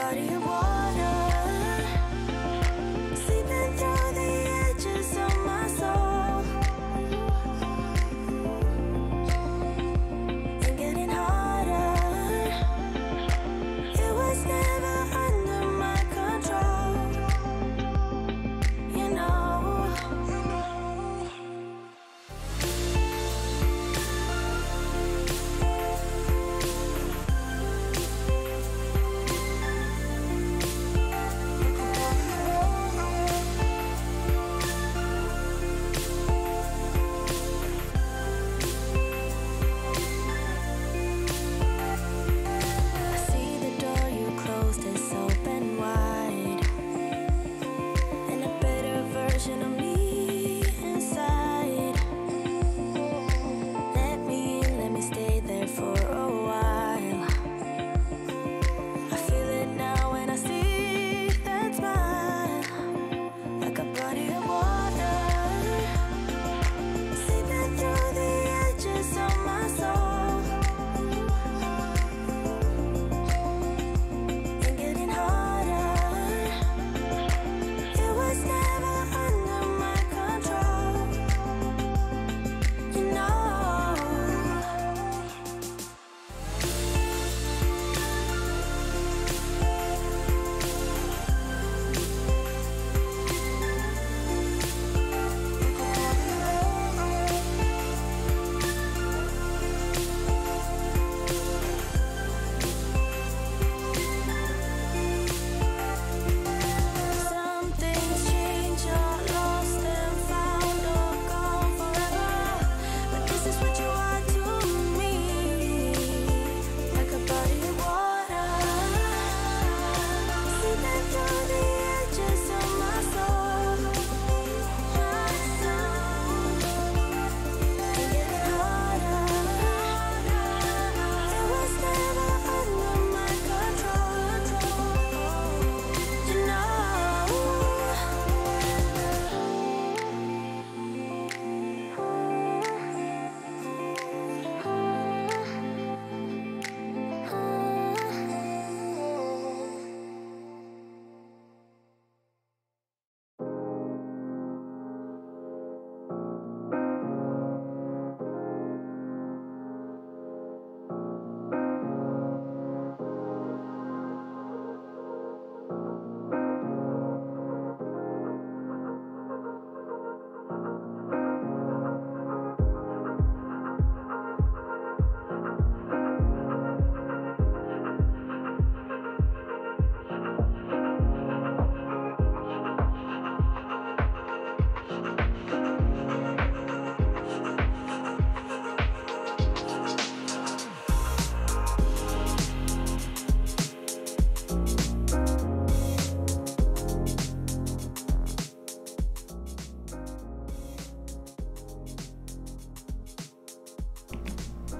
body of water, seeping through the edges of my soul, and getting harder. It was never under my control, you know.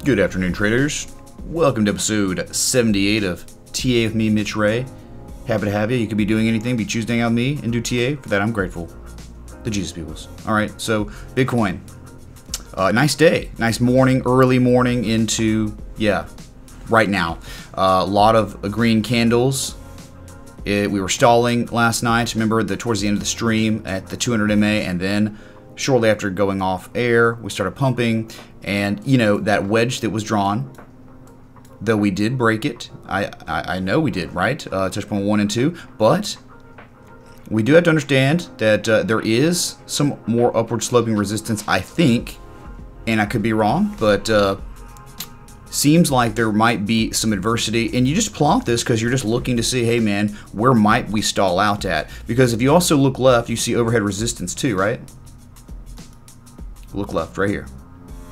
Good afternoon, traders. Welcome to episode 78 of TA with me, Mitch Ray. Happy to have you. You could be doing anything, be choosing to hang out with me and do TA. For that, I'm grateful. The Jesus peoples. All right, so Bitcoin. Nice day. Nice morning, early morning into, right now. A lot of green candles. We were stalling last night. Remember, towards the end of the stream at the 200 MA, and then shortly after going off air, we started pumping, and that wedge that was drawn, though we did break it, I know we did, right? Touch point 1 and 2, but we do have to understand that there is some more upward sloping resistance, I think, and I could be wrong, but seems like there might be some adversity, and you just plot this because you're just looking to see, hey man, where might we stall out at? Because if you also look left, you see overhead resistance too, right? Look left, right here.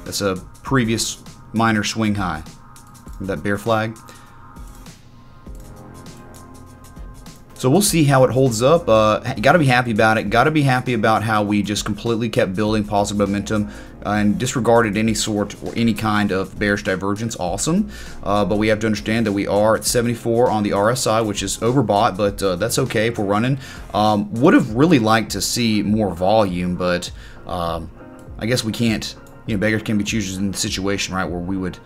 That's a previous minor swing high. That bear flag. So we'll see how it holds up. Got to be happy about it. Got to be happy about how we just completely kept building positive momentum and disregarded any sort or any kind of bearish divergence. Awesome. But we have to understand that we are at 74 on the RSI, which is overbought, but that's okay if we're running. Would have really liked to see more volume, but I guess we can't. Beggars can be choosers in the situation, right, where we would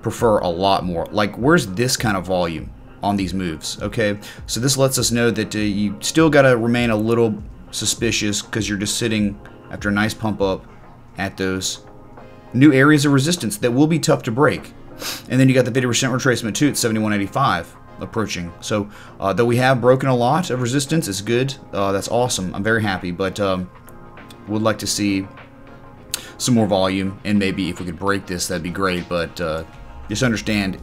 prefer a lot more. Like, where's this kind of volume on these moves. Okay, so this lets us know that you still got to remain a little suspicious because you're just sitting after a nice pump up at those new areas of resistance that will be tough to break. And then you got the 50% retracement too at 71.85 approaching. So though we have broken a lot of resistance, it's good. That's awesome. I'm very happy, but would like to see some more volume, and maybe if we could break this, that'd be great. But just understand,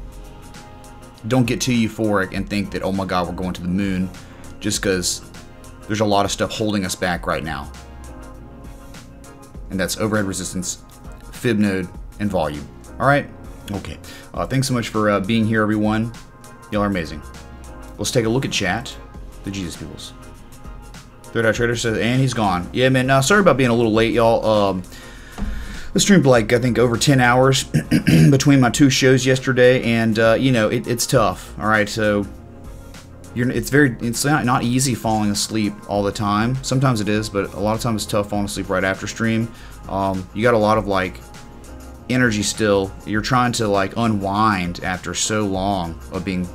don't get too euphoric and think that, oh my god, we're going to the moon, just because there's a lot of stuff holding us back right now. And that's overhead resistance, fib node, and volume. Alright? Okay. Thanks so much for being here, everyone. Y'all are amazing. Let's take a look at chat. The Jesus Peoples. Third Eye Trader says, and he's gone. Yeah, man, sorry about being a little late, y'all. I streamed like, I think, over 10 hours between my 2 shows yesterday, and, you know, it's tough, alright? So, it's not easy falling asleep all the time. Sometimes it is, but a lot of times it's tough falling asleep right after stream. You got a lot of, like, energy still. You're trying to, like, unwind after so long of being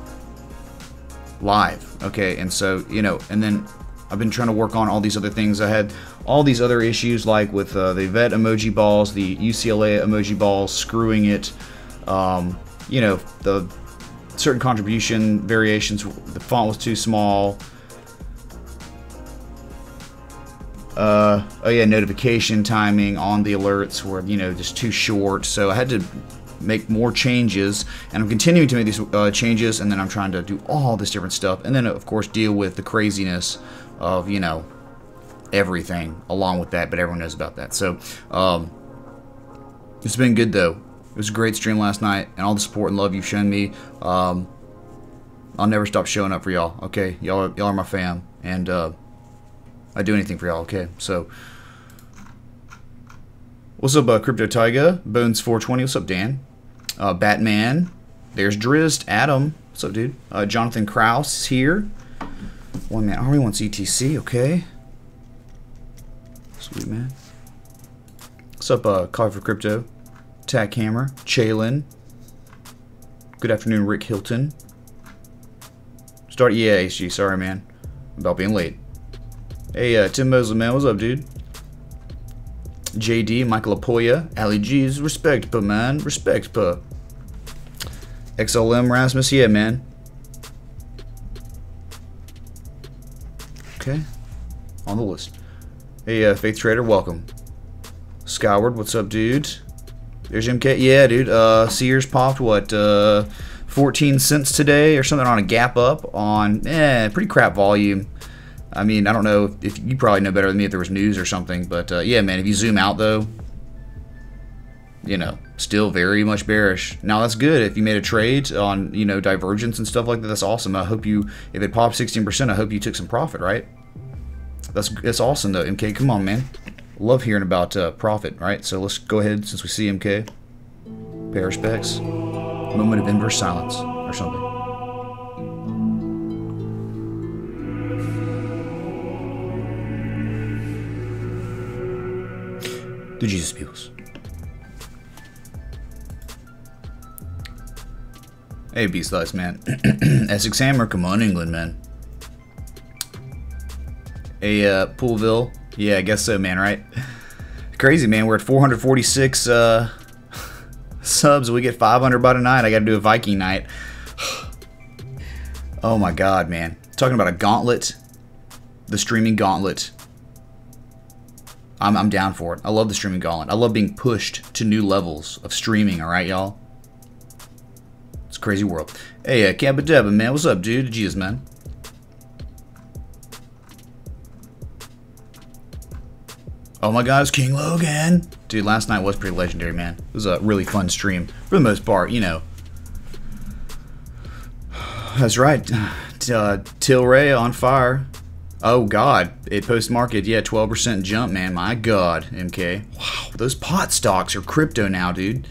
live, okay? And so, you know, and then I've been trying to work on all these other things. I had all these other issues, like with the vet emoji balls, the UCLA emoji balls, screwing it, you know, the certain contribution variations, the font was too small. Oh yeah, notification timing on the alerts were, you know, just too short. So I had to make more changes, and I'm continuing to make these changes, and then I'm trying to do all this different stuff, and then of course deal with the craziness of, you know, everything along with that, but everyone knows about that. So it's been good though. It was a great stream last night, and all the support and love you've shown me. I'll never stop showing up for y'all. Okay, y'all are my fam, and I do anything for y'all. Okay, so what's up, Crypto Tyga, Bones 420? What's up, Dan? Batman. There's Drizzt. Adam. What's up, dude? Jonathan Kraus is here. One man. Army wants ETC. Okay. Sweet, man. What's up, Coffee for Crypto? Tack Hammer. Chalin. Good afternoon, Rick Hilton. Yeah, HG. Sorry, man. About being late. Hey, Tim Mosley, man. What's up, dude? JD, Michael Apoya, Ali G's, respect, pa, man. Respect, pa. XLM Rasmus, yeah, man. Okay. On the list. Hey, Faith Trader, welcome. Skyward, what's up, dude? There's MK. Yeah, dude. Sears popped, what, 14 cents today or something on a gap up on, pretty crap volume. I mean, I don't know if you probably know better than me if there was news or something, but yeah, man, if you zoom out though, you know, still very much bearish. Now that's good if you made a trade on, you know, divergence and stuff like that. That's awesome. I hope you, if it popped 16%, I hope you took some profit, right? That's awesome though, MK. Come on, man. Love hearing about profit, right? So let's go ahead, since we see MK, pay respects. Moment of inverse silence or something. The Jesus Peoples. Hey, Beast Lights, man. Essex Hammer, come on, England, man. Hey, Poolville. Yeah, I guess so, man, right? Crazy, man. We're at 446 subs. We get 500 by tonight. I gotta do a Viking night. Oh my god, man. Talking about a gauntlet. The streaming gauntlet. I'm down for it. I love the streaming gauntlet. I love being pushed to new levels of streaming, alright, y'all? It's a crazy world. Hey, Cabadeba, man. What's up, dude? Jesus, man. Oh my god, it's King Logan. Dude, last night was pretty legendary, man. It was a really fun stream. For the most part, you know. That's right. Tilray on fire. Oh god, it post-market, yeah, 12% jump, man. My god, MK. Wow, those pot stocks are crypto now, dude.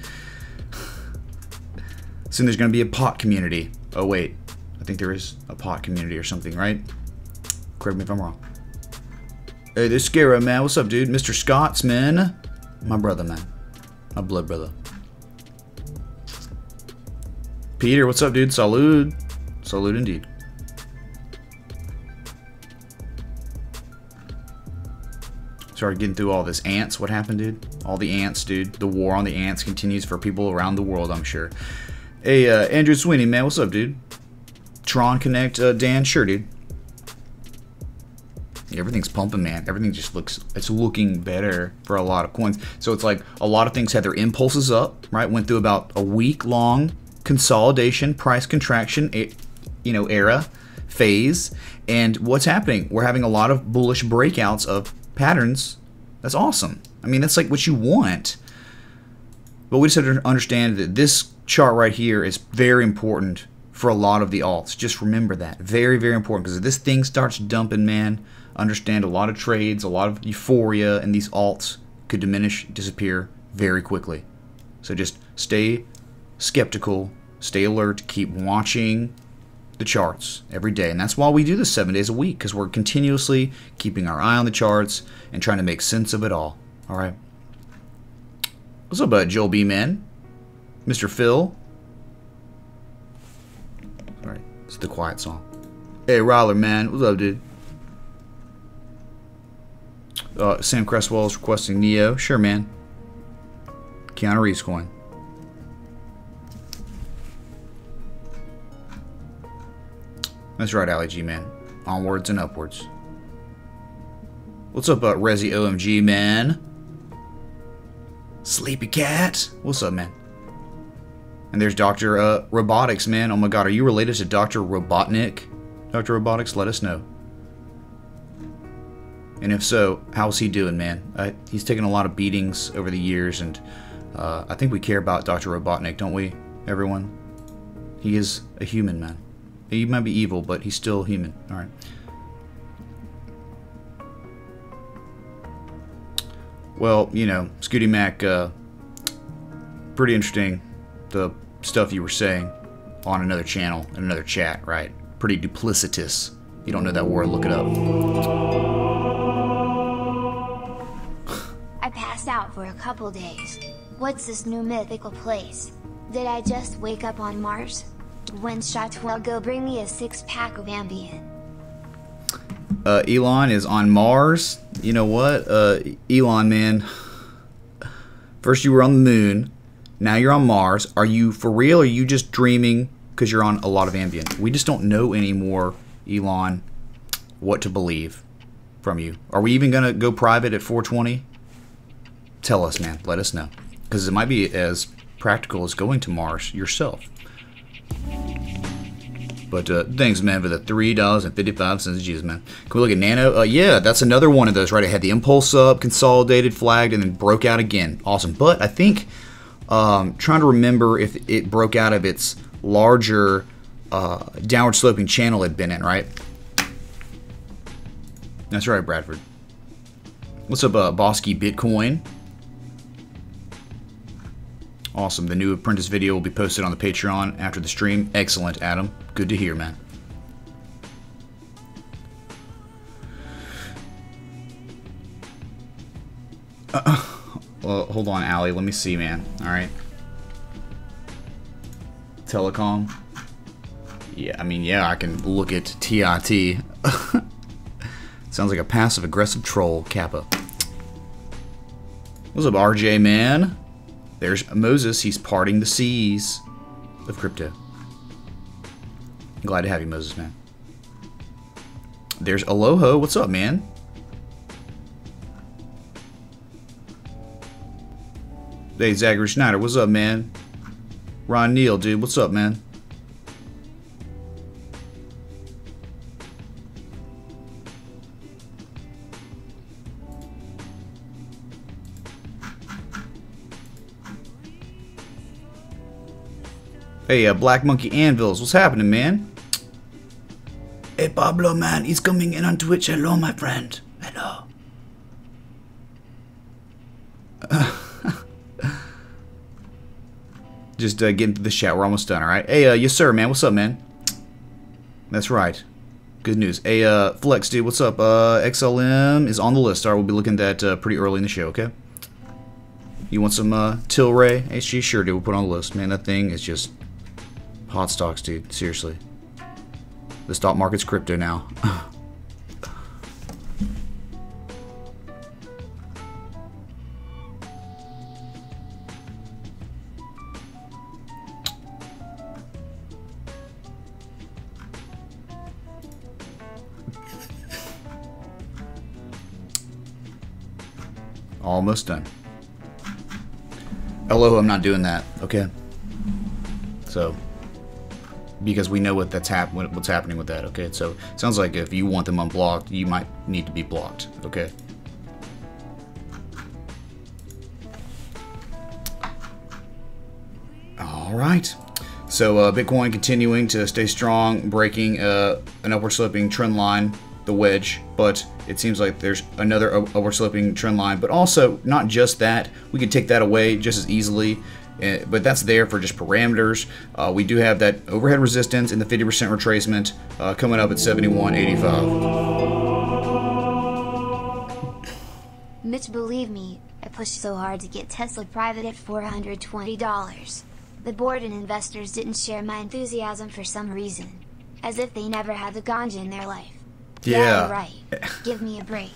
Soon there's gonna be a pot community. Oh wait, I think there is a pot community or something, right? Correct me if I'm wrong. Hey, this Scara, man. What's up, dude? Mr. Scotsman. My brother, man. My blood brother. Peter, what's up, dude? Salud. Salute indeed. Started getting through all this ants. What happened, dude? All the ants, dude. The war on the ants continues for people around the world, I'm sure. Hey, Andrew Sweeney, man. What's up, dude? Tron Connect, Dan? Sure, dude. Everything's pumping, man. Everything just looks, it's looking better for a lot of coins. So it's like a lot of things had their impulses up, right? Went through about a week-long consolidation, price contraction, era, phase. And what's happening? We're having a lot of bullish breakouts of patterns. That's awesome. I mean, that's like what you want. But we just have to understand that this chart right here is very important for a lot of the alts. Just remember that. Very, very important. Because if this thing starts dumping, man, understand a lot of trades, a lot of euphoria in these alts could diminish, disappear very quickly. So just stay skeptical, stay alert, keep watching the charts every day. And that's why we do this 7 days a week, because we're continuously keeping our eye on the charts and trying to make sense of it all. All right. What's up, Joel B. Man? Mr. Phil? All right, it's the quiet song. Hey, Ryler, man. What's up, dude? Sam Cresswell is requesting Neo. Sure, man. Keanu Reeves coin. That's right, Ali G, man. Onwards and upwards. What's up, Resi OMG, man? Sleepy Cat? What's up, man? And there's Dr. Robotics, man. Oh my god, are you related to Dr. Robotnik? Dr. Robotics, let us know. And if so, how's he doing, man? He's taken a lot of beatings over the years, and I think we care about Dr. Robotnik, don't we, everyone? He is a human, man. He might be evil, but he's still human. All right. Well, you know, Scooty Mac, pretty interesting, the stuff you were saying on another channel, in another chat, right? Pretty duplicitous. If you don't know that word, look it up. I passed out for a couple days. What's this new mythical place? Did I just wake up on Mars? When Shotwell go bring me a 6-pack of Ambien? Elon is on Mars. You know what? Elon, man. First you were on the moon. Now you're on Mars. Are you for real, or are you just dreaming because you're on a lot of Ambien? We just don't know anymore, Elon, what to believe from you. Are we even going to go private at 420? Tell us, man. Let us know. Because it might be as practical as going to Mars yourself. But thanks, man, for the $3.55. Jesus, man. Can we look at Nano? Yeah, that's another one of those, right? It had the impulse up, consolidated, flagged, and then broke out again. Awesome. But I think, trying to remember if it broke out of its larger downward sloping channel it had been in, right? That's right, Bradford. What's up, Bosky Bitcoin? Awesome. The new apprentice video will be posted on the Patreon after the stream. Excellent, Adam. Good to hear, man. Well, hold on, Allie. Let me see, man. All right. Telecom. Yeah, I mean, yeah, I can look at TIT. Sounds like a passive-aggressive troll, Kappa. What's up, RJ, man? There's Moses. He's parting the seas of crypto. Glad to have you, Moses, man. There's Aloha. What's up, man? Hey, Zachary Schneider. What's up, man? Ron Neal, dude. What's up, man? Hey, Black Monkey Anvils, what's happening, man? Hey, Pablo, man, he's coming in on Twitch. Hello, my friend. Hello. Just get into the chat. We're almost done, all right? Hey, yes, sir, man. What's up, man? That's right. Good news. Hey, Flex, dude, what's up? XLM is on the list. All right, we'll be looking at that pretty early in the show, okay? You want some Tilray? HG? Sure, dude. We'll put it on the list. Man, that thing is just... hot stocks, dude. Seriously. The stock market's crypto now. Almost done. Hello, I'm not doing that, okay? So, because we know what's happening with that, okay? So, it sounds like if you want them unblocked, you might need to be blocked, okay? All right. So, Bitcoin continuing to stay strong, breaking an upward sloping trend line, the wedge, but it seems like there's another upward sloping trend line, but also not just that. We could take that away just as easily, but that's there for just parameters. We do have that overhead resistance in the 50% retracement coming up at 71.85. Mitch, believe me, I pushed so hard to get Tesla private at $420. The board and investors didn't share my enthusiasm for some reason, as if they never had the ganja in their life. Yeah, right. Give me a break.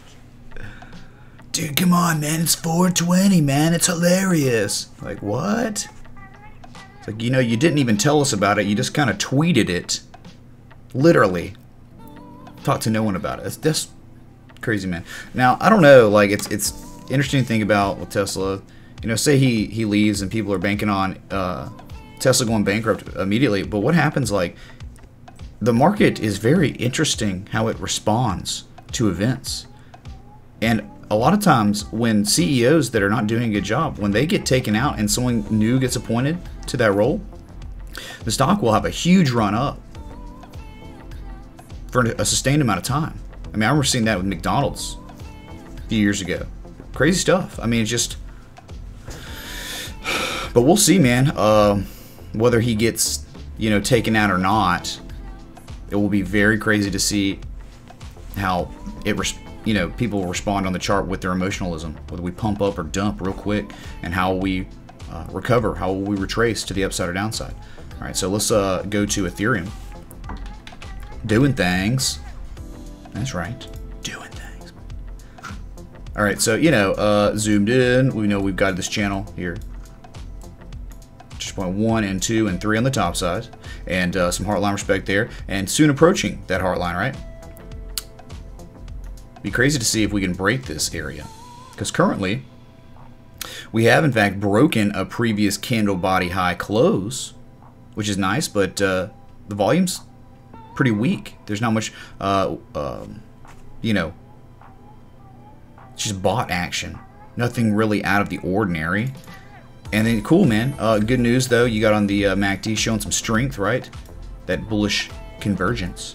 Dude, come on, man. It's 420, man. It's hilarious. Like, what? It's like, you know, you didn't even tell us about it. You just kind of tweeted it. Literally. Talked to no one about it. That's crazy, man. Now, I don't know. Like, it's interesting to think about with Tesla. You know, say he leaves and people are banking on Tesla going bankrupt immediately. But what happens, like, the market is very interesting how it responds to events. And a lot of times when CEOs that are not doing a good job, when they get taken out and someone new gets appointed to that role, the stock will have a huge run up for a sustained amount of time. I mean, I remember seeing that with McDonald's a few years ago. Crazy stuff. I mean, it's just... But we'll see, man, whether he gets, you know, taken out or not. It will be very crazy to see how people will respond on the chart with their emotionalism, whether we pump up or dump real quick, and how we recover, how we retrace to the upside or downside. All right, so let's go to Ethereum. Doing things. That's right, doing things. All right, so, you know, zoomed in, we know we've got this channel here. Just point 1 and 2 and 3 on the top side, and some heart line respect there, and soon approaching that heart line, right? Be crazy to see if we can break this area, because currently we have in fact broken a previous candle body high close, which is nice, but the volume's pretty weak. There's not much, you know, it's just bot action, nothing really out of the ordinary. And then, cool, man. Good news, though. You got on the MACD showing some strength, right? That bullish convergence,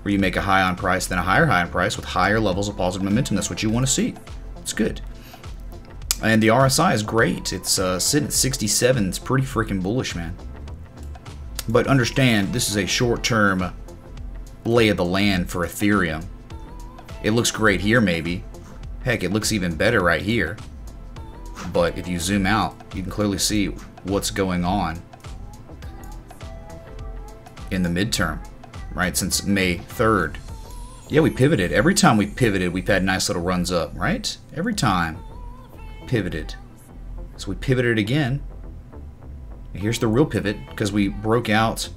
where you make a high on price, then a higher high on price with higher levels of positive momentum. That's what you want to see. It's good. And the RSI is great. It's sitting at 67. It's pretty freaking bullish, man. But understand, this is a short-term lay of the land for Ethereum. It looks great here, maybe. Heck, it looks even better right here. But if you zoom out, you can clearly see what's going on in the midterm, right? Since May 3rd. Yeah, we pivoted. Every time we pivoted, we've had nice little runs up, right? Every time. Pivoted. So we pivoted again. And here's the real pivot, because we broke out,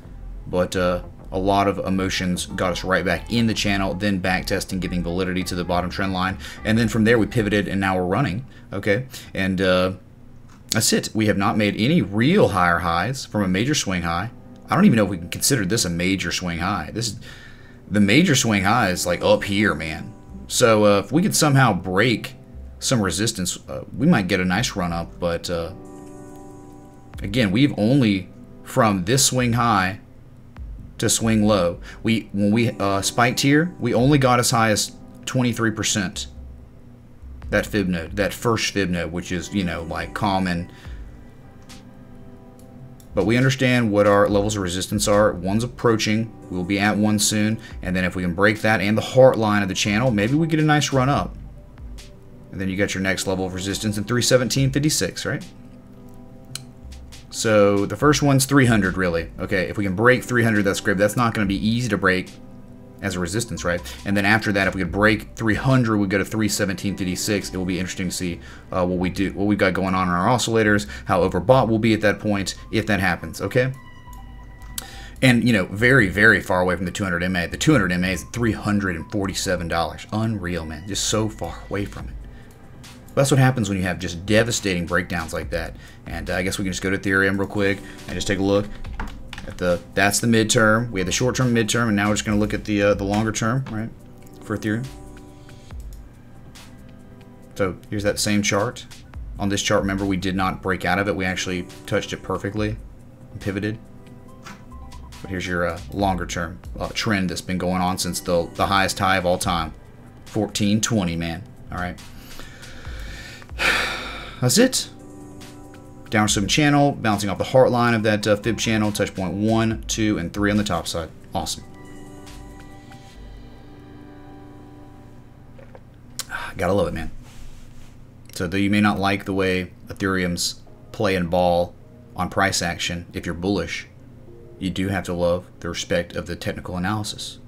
but a lot of emotions got us right back in the channel, then back testing, giving validity to the bottom trend line, and then from there we pivoted and now we're running, okay? And that's it. We have not made any real higher highs from a major swing high. I don't even know if we can consider this a major swing high. The major swing high is like up here, man. So if we could somehow break some resistance, we might get a nice run up, but again, we've only from this swing high to swing low. When we spiked here, we only got as high as 23%. That fib node, that first fib node, which is, you know, like common. But we understand what our levels of resistance are. One's approaching. We'll be at one soon. And then if we can break that and the heart line of the channel, maybe we get a nice run up. And then you got your next level of resistance in 317.56, right? So the first one's 300, really. Okay, if we can break 300, that's great. That's not going to be easy to break. as a resistance, right? And then after that, if we could break 300, we go to 317.56. It will be interesting to see what we've got going on in our oscillators, how overbought we'll be at that point if that happens, okay? And, you know, very, very far away from the 200 MA. The 200 MA is $347. Unreal, man. Just so far away from it. But that's what happens when you have just devastating breakdowns like that. And I guess we can just go to Ethereum real quick and just take a look at that's the midterm. We had the short-term, midterm, and now we're just going to look at the longer term, right, for Ethereum. So here's that same chart. On this chart, remember, we did not break out of it. We actually touched it perfectly and pivoted. But here's your longer term trend that's been going on since the highest high of all time. 1420, man. All right. That's it. Downward sloping channel, bouncing off the heart line of that fib channel. Touch point 1, 2, and 3 on the top side. Awesome. Gotta love it, man. So though you may not like the way Ethereum's play and ball on price action, if you're bullish, you do have to love the respect of the technical analysis,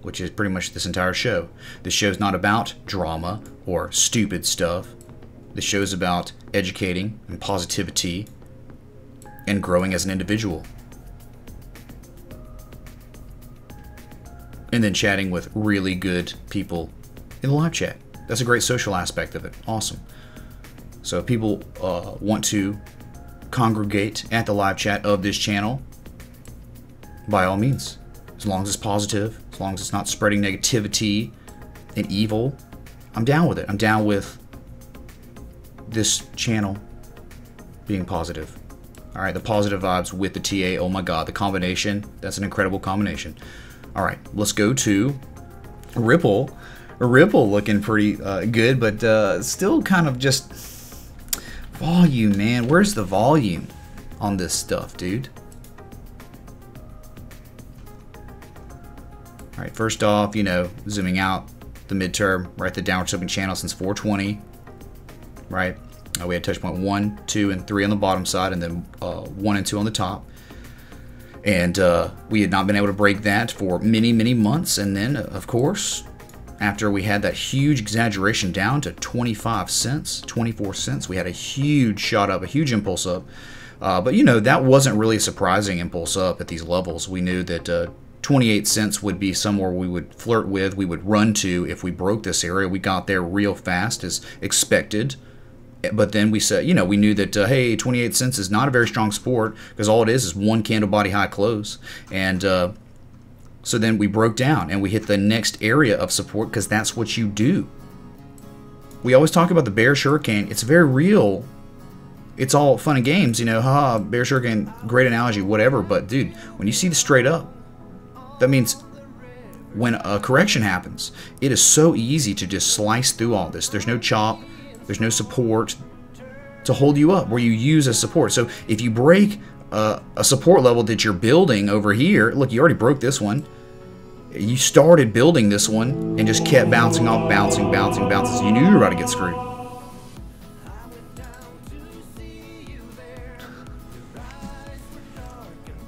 which is pretty much this entire show. This show's not about drama or stupid stuff. This show's about educating and positivity and growing as an individual. And then chatting with really good people in the live chat. That's a great social aspect of it. Awesome. So if people want to congregate at the live chat of this channel, by all means. As long as it's positive, as long as it's not spreading negativity and evil, I'm down with it. I'm down with this channel being positive. All right, the positive vibes with the TA. Oh my God, the combination. That's an incredible combination. All right, let's go to Ripple. Ripple looking pretty good, but still kind of just volume, man. Where's the volume on this stuff, dude? All right, first off, you know, zooming out the midterm, right, the downward sloping channel since 420, right? We had touch point 1, 2, and 3 on the bottom side, and then 1 and 2 on the top. And we had not been able to break that for many, many months. And then, of course, after we had that huge exaggeration down to 25 cents, 24 cents, we had a huge shot up, a huge impulse up. But, you know, that wasn't really a surprising impulse up at these levels. We knew that 28 cents would be somewhere we would flirt with, we would run to if we broke this area. We got there real fast as expected. But then we said, you know, we knew that, hey, 28 cents is not a very strong support because all it is one candle body high close. And so then we broke down and we hit the next area of support because that's what you do. We always talk about the bearish hurricane. It's very real. It's all fun and games, you know, haha, bearish hurricane, great analogy, whatever. But, dude, when you see the straight up, that means when a correction happens, it is so easy to just slice through all this. There's no chop. There's no support to hold you up where you use as support. So if you break a support level that you're building over here, look, you already broke this one. You started building this one and just kept bouncing off, bouncing. So you knew you were about to get screwed.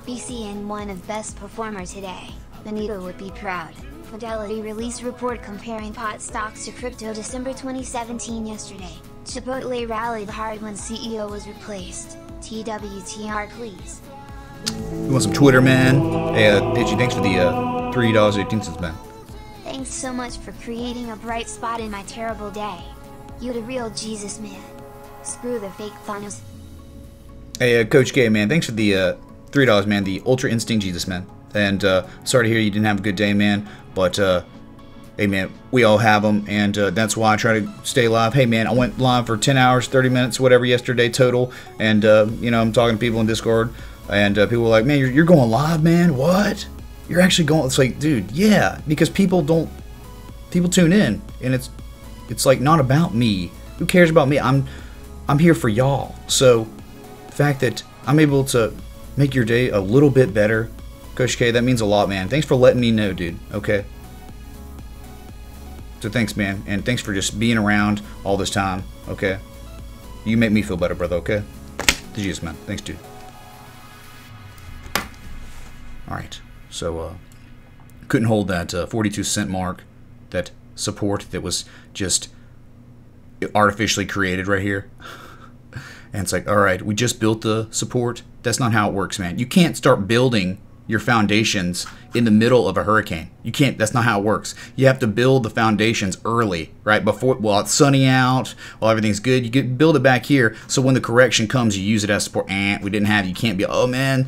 BCN one of best performer today. Benito would be proud. Fidelity released report comparing pot stocks to crypto December 2017 yesterday. Chipotle rallied hard when CEO was replaced. TWTR please. You want some Twitter, man? Hey, Itchy, thanks for the $3.18, man. Thanks so much for creating a bright spot in my terrible day. You the real Jesus man. Screw the fake Thanos. Hey, Coach K, man, thanks for the $3, man. The Ultra Instinct Jesus, man. And sorry to hear you didn't have a good day, man. But, hey, man, we all have them. And that's why I try to stay live. Hey, man, I went live for 10 hours, 30 minutes, whatever, yesterday total. And, you know, I'm talking to people in Discord. And people were like, man, you're going live, man? What? You're actually going? It's like, dude, yeah. Because people tune in. And it's like not about me. Who cares about me? I'm here for y'all. So the fact that I'm able to make your day a little bit better, Coach K, that means a lot, man. Thanks for letting me know, dude. Okay? So thanks, man. And thanks for just being around all this time. Okay? You make me feel better, brother. Okay? The Jesus, man. Thanks, dude. Alright. So, Couldn't hold that 42-cent mark, that support that was just artificially created right here. And it's like, all right, we just built the support. That's not how it works, man. You can't start building your foundations in the middle of a hurricane. You can't. That's not how it works. You have to build the foundations early, right? Before, while it's sunny out, while everything's good, you can build it back here. So when the correction comes, you use it as support. We didn't have. You can't be. Oh man,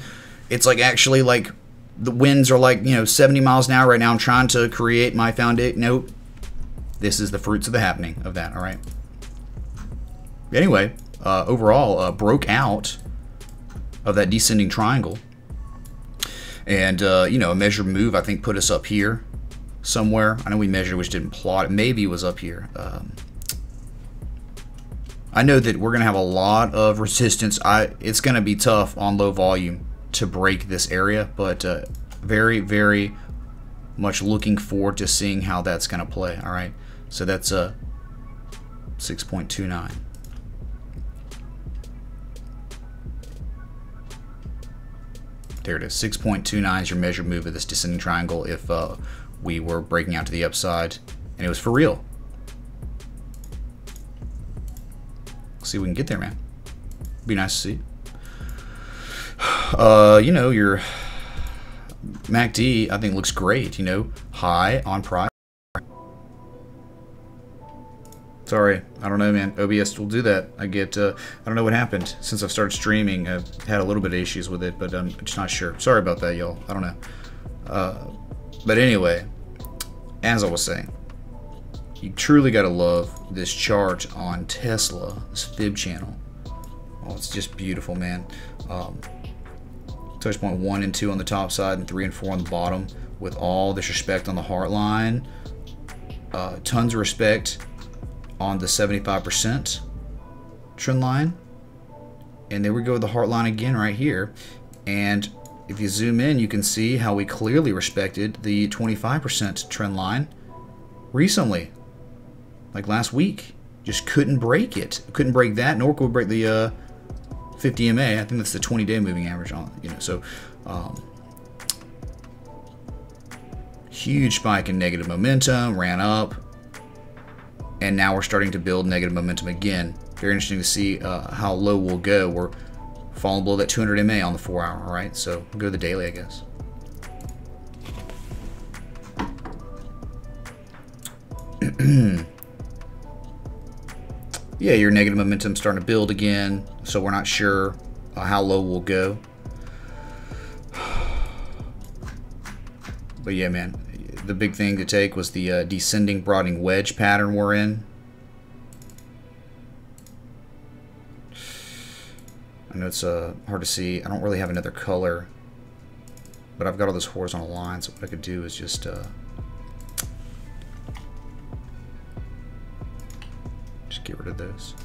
it's like actually like the winds are like 70 miles an hour right now. I'm trying to create my foundation. Nope. This is the fruits of the happening of that. All right. Anyway, overall, broke out of that descending triangle. And, a measured move, I think, put us up here somewhere. I know we measured, which didn't plot it. Maybe it was up here. I know that we're going to have a lot of resistance. It's going to be tough on low volume to break this area, but very, very much looking forward to seeing how that's going to play. All right, so that's 6.29. There it is. 6.29 is your measured move of this descending triangle if we were breaking out to the upside and it was for real. See if we can get there, man. Be nice to see. Your MACD I think looks great. High on price. Sorry, I don't know, man. OBS will do that. I don't know what happened since I've started streaming. I've had a little bit of issues with it, but I'm just not sure. Sorry about that, y'all. I don't know. But anyway, as I was saying, you truly got to love this chart on Tesla, this fib channel. Oh, it's just beautiful, man. Touch point 1 and 2 on the top side and 3 and 4 on the bottom with all this respect on the heart line. Tons of respect on the 75% trend line, and there we go with the heart line again right here. And if you zoom in, you can see how we clearly respected the 25% trend line recently, like last week. Just couldn't break it. Couldn't break that, nor could we break the 50 MA. I think that's the 20-day moving average on. So huge spike in negative momentum, ran up. And now we're starting to build negative momentum again. Very interesting to see how low we'll go. We're falling below that 200 MA on the 4-hour, all right? So we'll go to the daily, I guess. Yeah, your negative momentum starting to build again. So we're not sure how low we'll go. But yeah, man. The big thing to take was the descending broadening wedge pattern we're in. I know it's hard to see. I don't really have another color, but I've got all those horizontal lines. So what I could do is just get rid of those.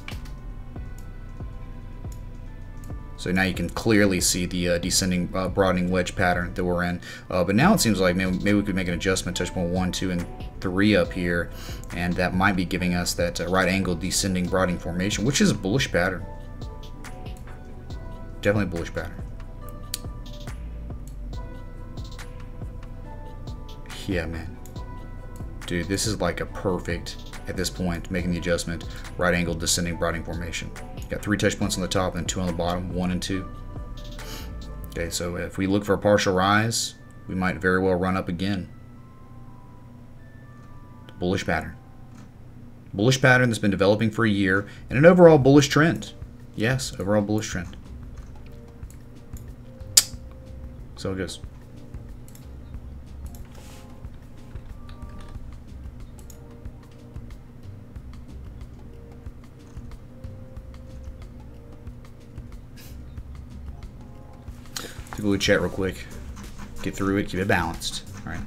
So now you can clearly see the descending broadening wedge pattern that we're in. But now it seems like maybe we could make an adjustment, touch point 1, 2, and 3 up here, and that might be giving us that right angle descending broadening formation, which is a bullish pattern. Definitely a bullish pattern. Yeah, man. Dude, this is like a perfect, at this point, making the adjustment, right angle descending broadening formation. Got 3 touch points on the top and 2 on the bottom, 1 and 2. Okay, so if we look for a partial rise, we might very well run up again. Bullish pattern. Bullish pattern that's been developing for a year, and an overall bullish trend. Yes, overall bullish trend. So it goes. Take a look at chat real quick. Get through it, keep it balanced. Alright.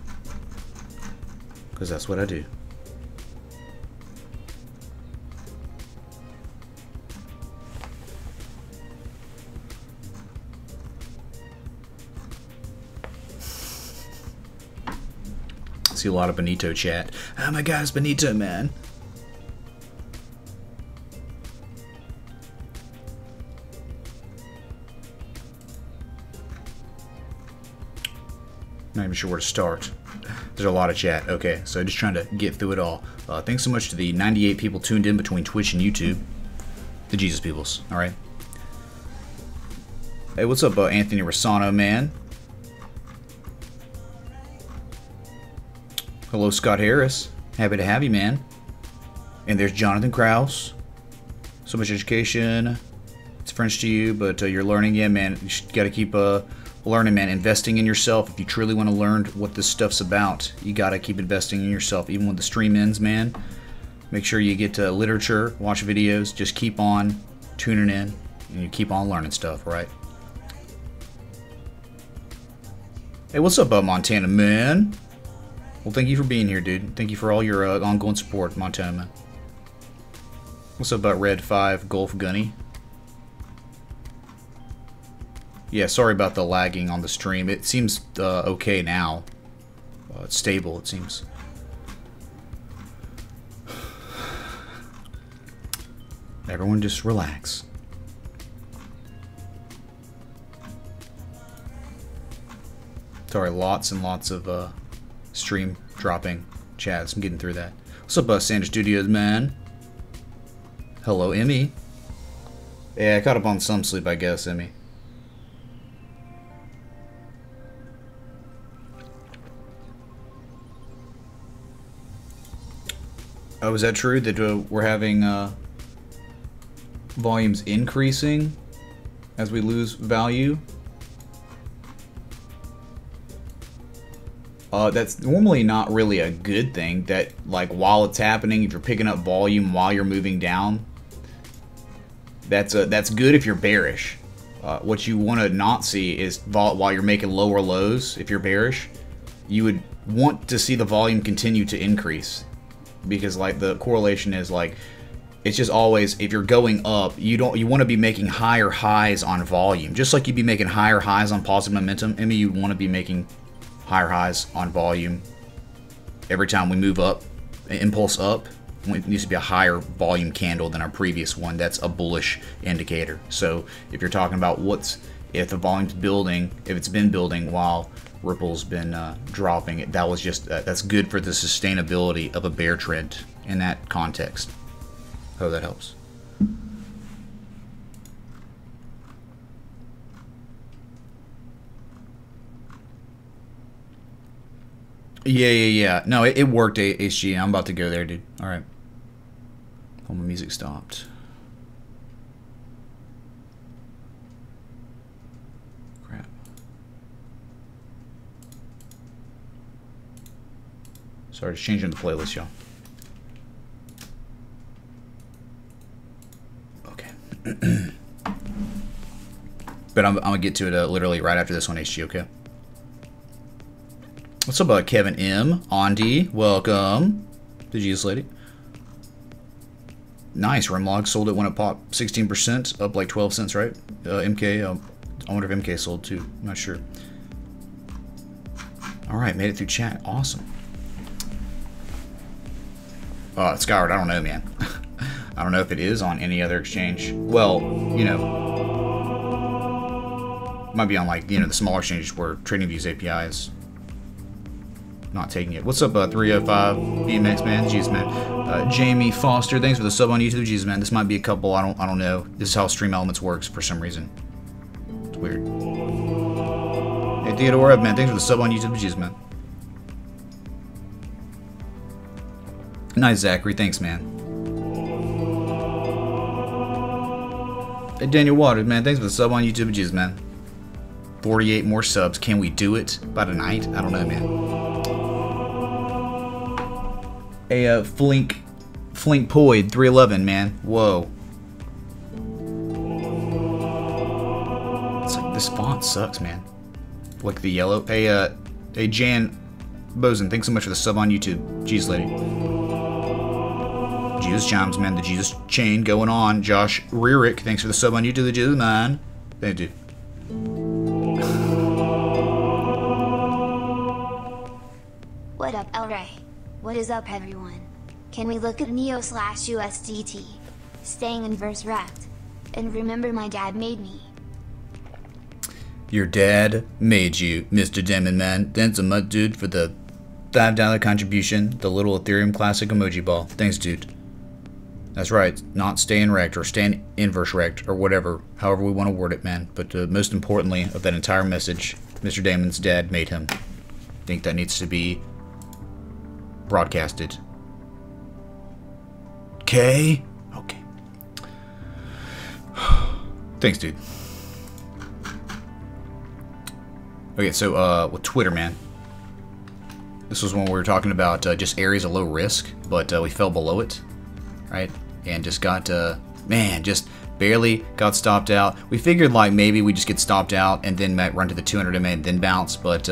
Because that's what I do. See a lot of Benito chat. Oh my god, it's Benito, man. Not even sure where to start. There's a lot of chat. Okay, so just trying to get through it all. Thanks so much to the 98 people tuned in between Twitch and YouTube. The Jesus peoples, all right? Hey, what's up, Anthony Rosano, man? Hello, Scott Harris. Happy to have you, man. And there's Jonathan Krause. So much education. It's French to you, but you're learning. Yeah, man. You got to keep learning, man. Investing in yourself. If you truly want to learn what this stuff's about, you got to keep investing in yourself. Even when the stream ends, man. Make sure you get to literature, watch videos. Just keep on tuning in, and you keep on learning stuff, right? Hey, what's up, Montana, man? Well, thank you for being here, dude. Thank you for all your ongoing support, Montana, man. What's up, Red 5 Golf Gunny? Yeah, sorry about the lagging on the stream. It seems okay now. It's stable, it seems. Everyone just relax. Sorry, lots and lots of stream dropping chats. I'm getting through that. What's up, Sandra Studios, man? Hello, Emmy. Yeah, I caught up on some sleep, I guess, Emmy. Oh, is that true that we're having volumes increasing as we lose value? That's normally not really a good thing. That, like, while it's happening, if you're picking up volume while you're moving down, that's good if you're bearish. What you want to not see is while you're making lower lows. If you're bearish, you would want to see the volume continue to increase, because like the correlation is like it's just always, if you're going up, you want to be making higher highs on volume, just like you'd be making higher highs on positive momentum. I mean, you want to be making higher highs on volume every time we move up, impulse up. It needs to be a higher volume candle than our previous one. That's a bullish indicator. So if you're talking about if the volume's building, if it's been building while Ripple's been dropping, that's good for the sustainability of a bear trend in that context. Hope that helps. Yeah. No, it worked, HG. I'm about to go there, dude. All right. Oh, my music stopped. Crap. Sorry, just changing the playlist, y'all. Okay. But I'm gonna get to it literally right after this one, HG, okay? What's up, Kevin M? Ondi, welcome. The Jesus Lady. Nice, Remlog sold it when it popped 16%, up like 12 cents, right? MK, I wonder if MK sold too. I'm not sure. Alright, made it through chat. Awesome. Skyward, I don't know, man. I don't know if it is on any other exchange. Well, you know, might be on, like, you know, the smaller exchanges where TradingView's API is not taking it. What's up, 305 BMX, man? Jesus, man. Jamie Foster, thanks for the sub on YouTube. Jesus, man. This might be a couple. I don't know. This is how Stream Elements works for some reason. It's weird. Hey, Theodore, man. Thanks for the sub on YouTube. Jesus, man. Nice, Zachary. Thanks, man. Hey, Daniel Waters, man. Thanks for the sub on YouTube. Jesus, man. 48 more subs. Can we do it by tonight? I don't know, man. A Flink Poid 311, man. Whoa. It's like this font sucks, man. Like the yellow. Hey Jan Bozen, thanks so much for the sub on YouTube. Jesus Lady. Jesus Chimes, man. The Jesus chain going on. Josh Rearick, thanks for the sub on YouTube. The Jesus man. Thank you. What up, El Rey? What is up, everyone? Can we look at NEO/USDT? Staying inverse wrapped. And remember, my dad made me. Your dad made you, Mr. Demon Man. Thanks so much, dude, for the $5 contribution, the little Ethereum Classic emoji ball. Thanks, dude. That's right, not staying wrecked or staying inverse wrecked or whatever, however we want to word it, man. But most importantly of that entire message, Mr. Damon's dad made him. I think that needs to be broadcasted. Okay? Okay. Thanks, dude. Okay, so with Twitter, man. This was when we were talking about just areas of low risk, but we fell below it, right? And just got, man, just barely got stopped out. We figured like maybe we just get stopped out and then might run to the 200 MA and then bounce, but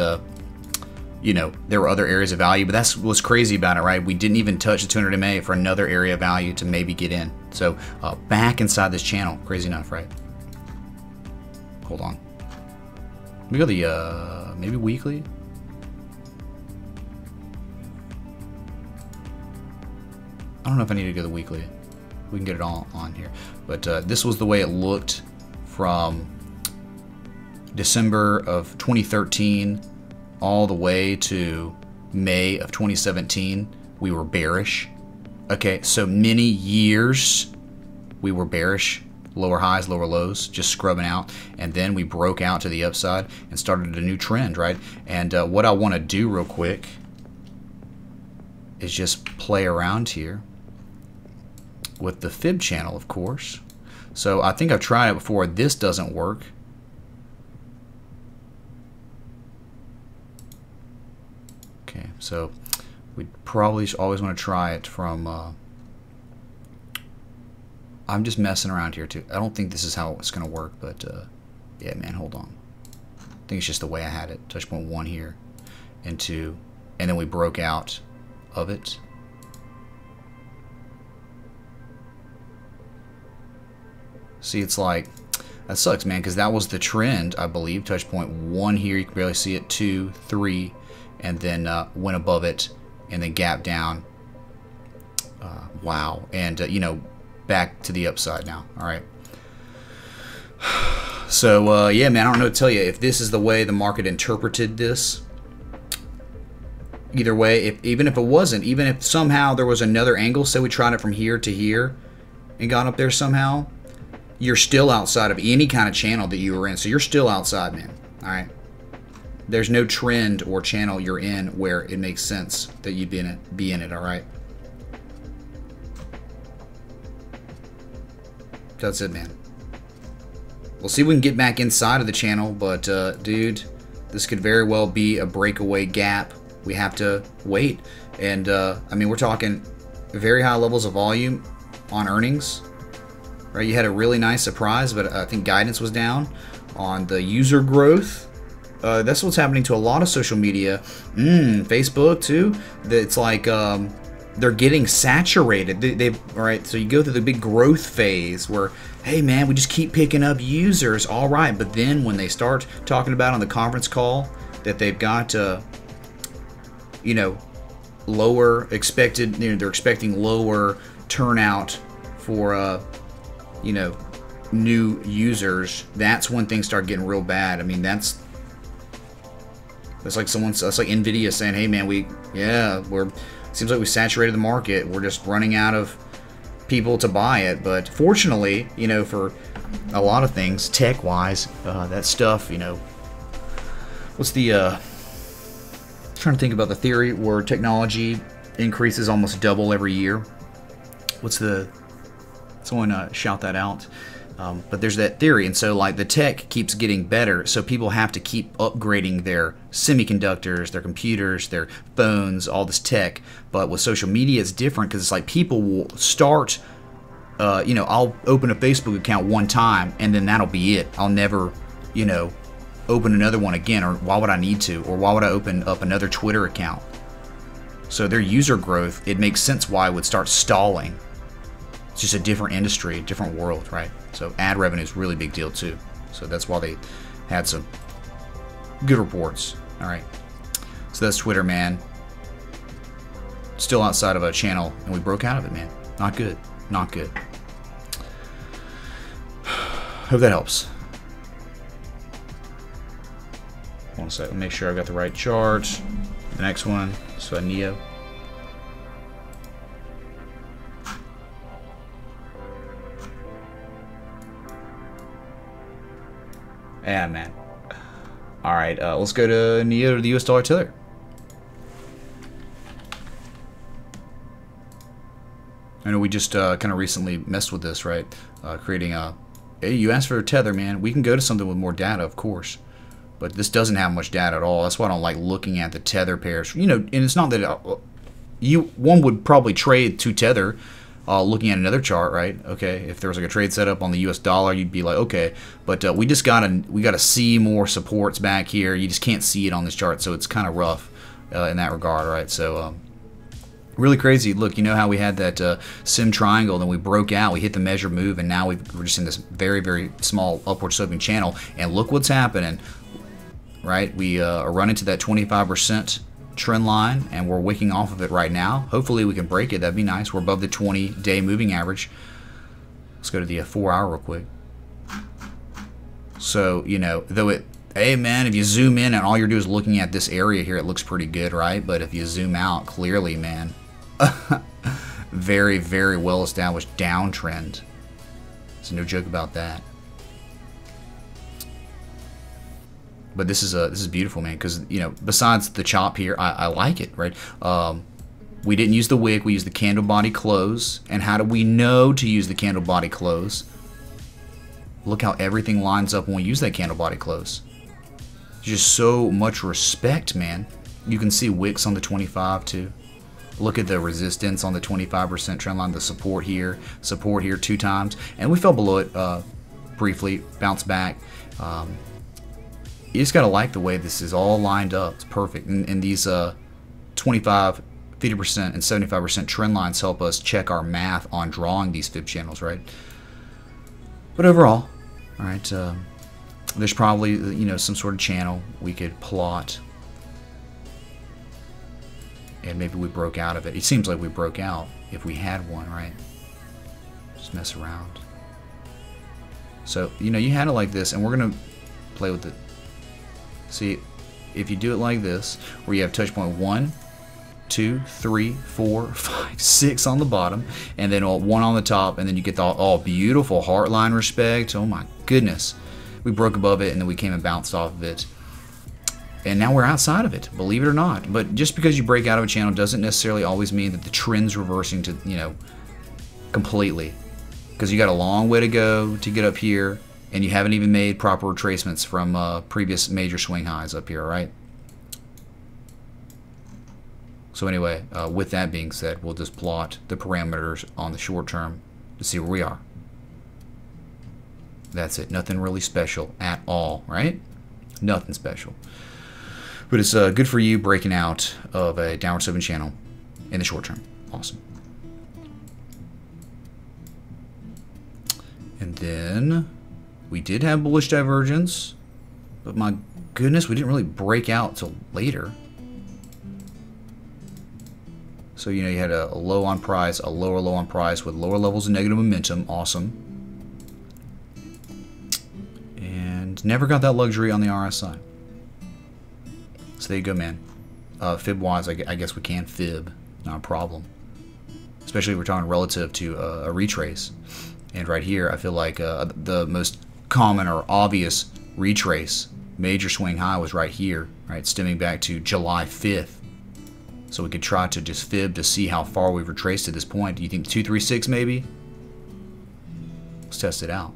you know, there were other areas of value, but that's what's crazy about it, right? We didn't even touch the 200 MA for another area of value to maybe get in. So back inside this channel, crazy enough, right? Hold on. We go the maybe weekly. I don't know if I need to go the weekly. We can get it all on here. But this was the way it looked from December of 2013 all the way to May of 2017. We were bearish. Okay, so many years we were bearish. Lower highs, lower lows, just scrubbing out. And then we broke out to the upside and started a new trend, right? And what I want to do real quick is just play around here with the fib channel, of course. So I think I've tried it before. This doesn't work. Okay, so we probably always want to try it from I'm just messing around here too. I don't think this is how it's gonna work, but yeah, man, hold on. I think it's just the way I had it. Touch point 1 here and 2, and then we broke out of it. See, it's like, that sucks, man, because that was the trend, I believe. Touch point 1 here, you can barely see it, 2, 3, and then went above it, and then gap down. Wow, and you know, back to the upside now. All right. So yeah, man, I don't know what to tell you. If this is the way the market interpreted this, either way, even if it wasn't, even if somehow there was another angle, say we tried it from here to here and got up there somehow, you're still outside of any kind of channel that you were in. So you're still outside, man. All right. There's no trend or channel you're in where it makes sense that you'd be in it. All right. That's it, man. We'll see if we can get back inside of the channel, but dude, this could very well be a breakaway gap. We have to wait. And I mean, we're talking very high levels of volume on earnings. Right, you had a really nice surprise, but I think guidance was down on the user growth. That's what's happening to a lot of social media. Facebook too. It's like they're getting saturated. All right, so you go through the big growth phase where, hey man, we just keep picking up users, all right. But then when they start talking about on the conference call that they've got, you know, lower expected, you know, they're expecting lower turnout for, you know, new users. That's when things start getting real bad. I mean, that's like that's like Nvidia saying, hey man, seems like we saturated the market. We're just running out of people to buy it. But fortunately, you know, for a lot of things, tech-wise, that stuff, you know, what's the, trying to think about the theory where technology increases almost double every year. What's the, someone shout that out. But there's that theory, and so like the tech keeps getting better, so people have to keep upgrading their semiconductors, their computers, their phones, all this tech. But with social media, it's different because it's like people will start, you know, I'll open a Facebook account one time, and then that'll be it. I'll never, you know, open another one again, or why would I need to, or why would I open up another Twitter account? So their user growth, it makes sense why it would start stalling. It's just a different industry, different world, right? So ad revenue is a really big deal too. So that's why they had some good reports. All right. So that's Twitter, man. Still outside of a channel, and we broke out of it, man. Not good. Not good. Hope that helps. One second. Make sure I got the right chart. The next one. So a Neo. Yeah, man. All right, let's go to Neo to the US dollar tether. I know we just kind of recently messed with this, right? Creating a... Hey, you asked for a tether, man. We can go to something with more data, of course. But this doesn't have much data at all. That's why I don't like looking at the tether pairs. You know, and it's not that... one would probably trade to tether looking at another chart, right? Okay, if there was like a trade setup on the US dollar, you'd be like, okay. But we gotta see more supports back here. You just can't see it on this chart, so it's kind of rough in that regard, right? So... really crazy. Look, you know how we had that sim triangle, then we broke out, we hit the measure move, and now we're just in this very, very small upward sloping channel. And look what's happening, right? We are running to that 25% trend line, and we're wicking off of it right now. Hopefully we can break it. That'd be nice. We're above the 20-day moving average. Let's go to the 4-hour real quick. So, you know, though it... Hey man, if you zoom in and all you're doing is looking at this area here, it looks pretty good, right? But if you zoom out, clearly, man, very, very well established downtrend. So no joke about that. But this is beautiful, man, because, you know, besides the chop here, I like it, right? We didn't use the wick, we used the candle body close. And how do we know to use the candle body close? Look how everything lines up when we use that candle body close. Just so much respect, man. You can see wicks on the 25 too. Look at the resistance on the 25% trend line, the support here 2 times, and we fell below it briefly, bounced back. You just gotta like the way this is all lined up. It's perfect, and these 25, 50%, and 75% trend lines help us check our math on drawing these fib channels, right? But overall, all right. There's probably, you know, some sort of channel we could plot, and maybe we broke out of it. It seems like we broke out if we had one, right? Just mess around. So, you know, you had it like this, and we're gonna play with it. See, if you do it like this, where you have touch point 1, 2, 3, 4, 5, 6 on the bottom, and then 1 on the top, and then you get the beautiful heart line respect. Oh my goodness. We broke above it, and then we came and bounced off of it. And now we're outside of it, believe it or not. But just because you break out of a channel doesn't necessarily always mean that the trend's reversing to, you know, completely. Because you got a long way to go to get up here, and you haven't even made proper retracements from previous major swing highs up here, right? So anyway, with that being said, we'll just plot the parameters on the short term to see where we are. That's it. Nothing really special at all, right? Nothing special. But it's good for you breaking out of a downward sloping channel in the short term. Awesome. And then we did have bullish divergence, but my goodness, we didn't really break out till later. So, you know, you had a low on price, a lower low on price with lower levels of negative momentum. Awesome. And never got that luxury on the RSI. So there you go, man. Fib-wise, I guess we can fib. Not a problem. Especially if we're talking relative to a retrace. And right here, I feel like the most common or obvious retrace, major swing high, was right here, right, stemming back to July 5th. So we could try to just fib to see how far we've retraced to this point. Do you think 236 maybe? Let's test it out.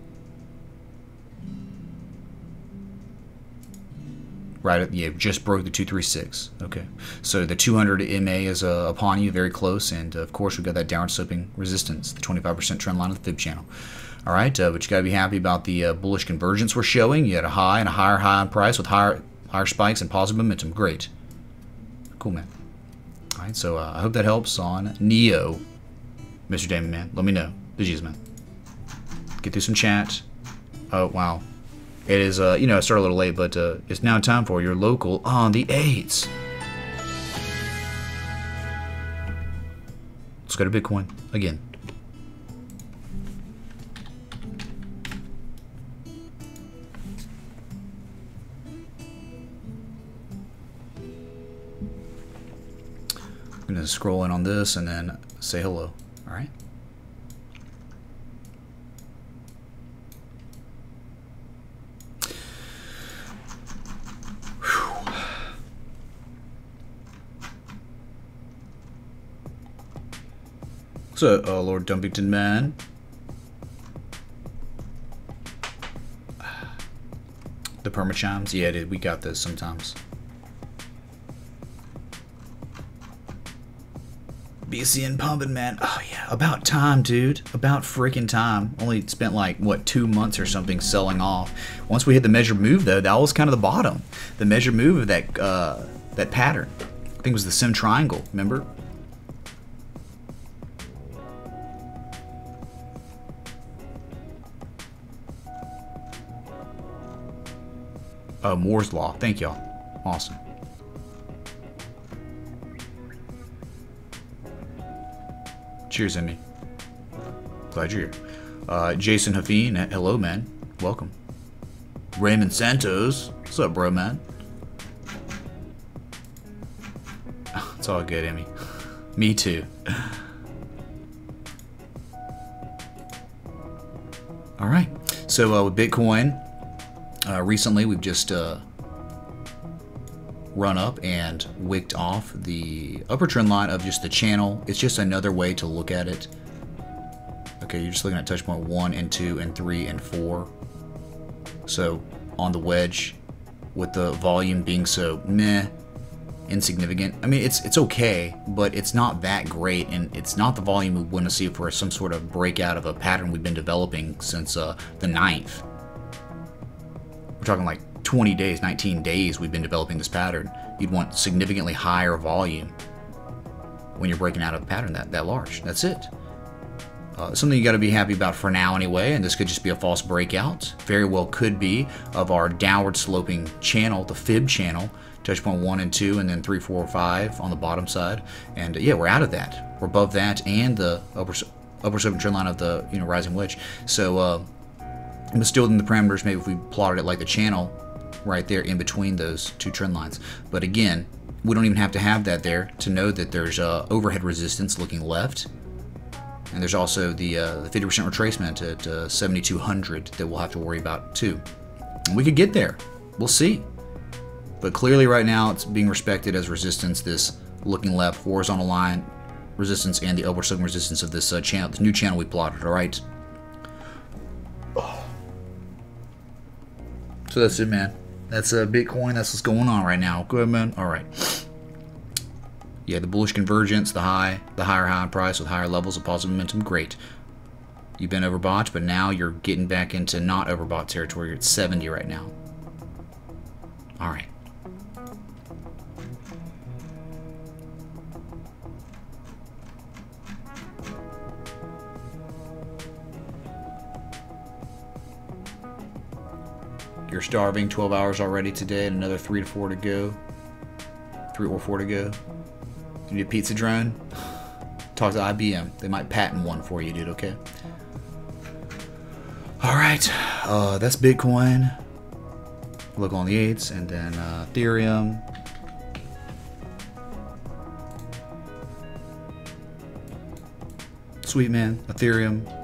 Right, yeah, just broke the 236. Okay, so the 200 MA is upon you, very close, and of course we've got that downward sloping resistance, the 25% trend line of the fib channel. All right, but you got to be happy about the bullish convergence we're showing. You had a high and a higher high on price with higher spikes and positive momentum. Great, cool, man. All right, so I hope that helps on Neo, Mr. Damon, man. Let me know. The G's, man. Get through some chat. Oh wow. It is, you know, I started a little late, but it's now time for your local on the 8s. Let's go to Bitcoin again. I'm going to scroll in on this and then say hello. All right. So, Lord Dumpington Man. The permachimes? Yeah, dude, we got this sometimes. BCN pumping, man. Oh, yeah. About time, dude. About freaking time. Only spent like, what, 2 months or something selling off. Once we hit the measured move, though, that was kind of the bottom. The measured move of that, that pattern. I think it was the sim triangle, remember? Moore's Law. Thank y'all. Awesome. Cheers, Emmy. Glad you're here. Jason Hafeen. Hello, man. Welcome. Raymond Santos. What's up, bro, man? It's all good, Emmy. Me too. All right. So with Bitcoin, recently we've just run up and wicked off the upper trend line of just the channel. It's just another way to look at it. Okay, you're just looking at touch point 1 and 2 and 3 and 4. So on the wedge, with the volume being so meh, insignificant. I mean, it's okay, but it's not that great, and it's not the volume we want to see for some sort of breakout of a pattern we've been developing since the 9th. We're talking like 20 days, 19 days we've been developing this pattern. You'd want significantly higher volume when you're breaking out of a pattern that large. That's it. Something you got to be happy about for now anyway, and this could just be a false breakout. Very well could be of our downward sloping channel, the fib channel, touch point 1 and 2, and then 3, 4, 5 on the bottom side. And yeah, we're out of that. We're above that and the upper sloping trend line of the rising wedge. So but still within the parameters, maybe if we plotted it like the channel right there in between those two trend lines. But again, we don't even have to have that there to know that there's overhead resistance looking left. And there's also the 50% retracement at 7,200 that we'll have to worry about too. And we could get there. We'll see. But clearly right now it's being respected as resistance, this looking left horizontal line resistance and the upward sloping resistance of this channel, this new channel we plotted, all right? So that's it, man. That's Bitcoin. That's what's going on right now. Go ahead, man. All right. Yeah, the bullish convergence, the higher high price with higher levels of positive momentum. Great. You've been overbought, but now you're getting back into not overbought territory. You're at 70 right now. All right. You're starving. 12 hours already today, and another 3 to 4 to go. 3 or 4 to go. You need a pizza drone? Talk to IBM. They might patent one for you, dude, okay? Alright. That's Bitcoin. Look on the 8s, and then Ethereum. Sweet, man. Ethereum.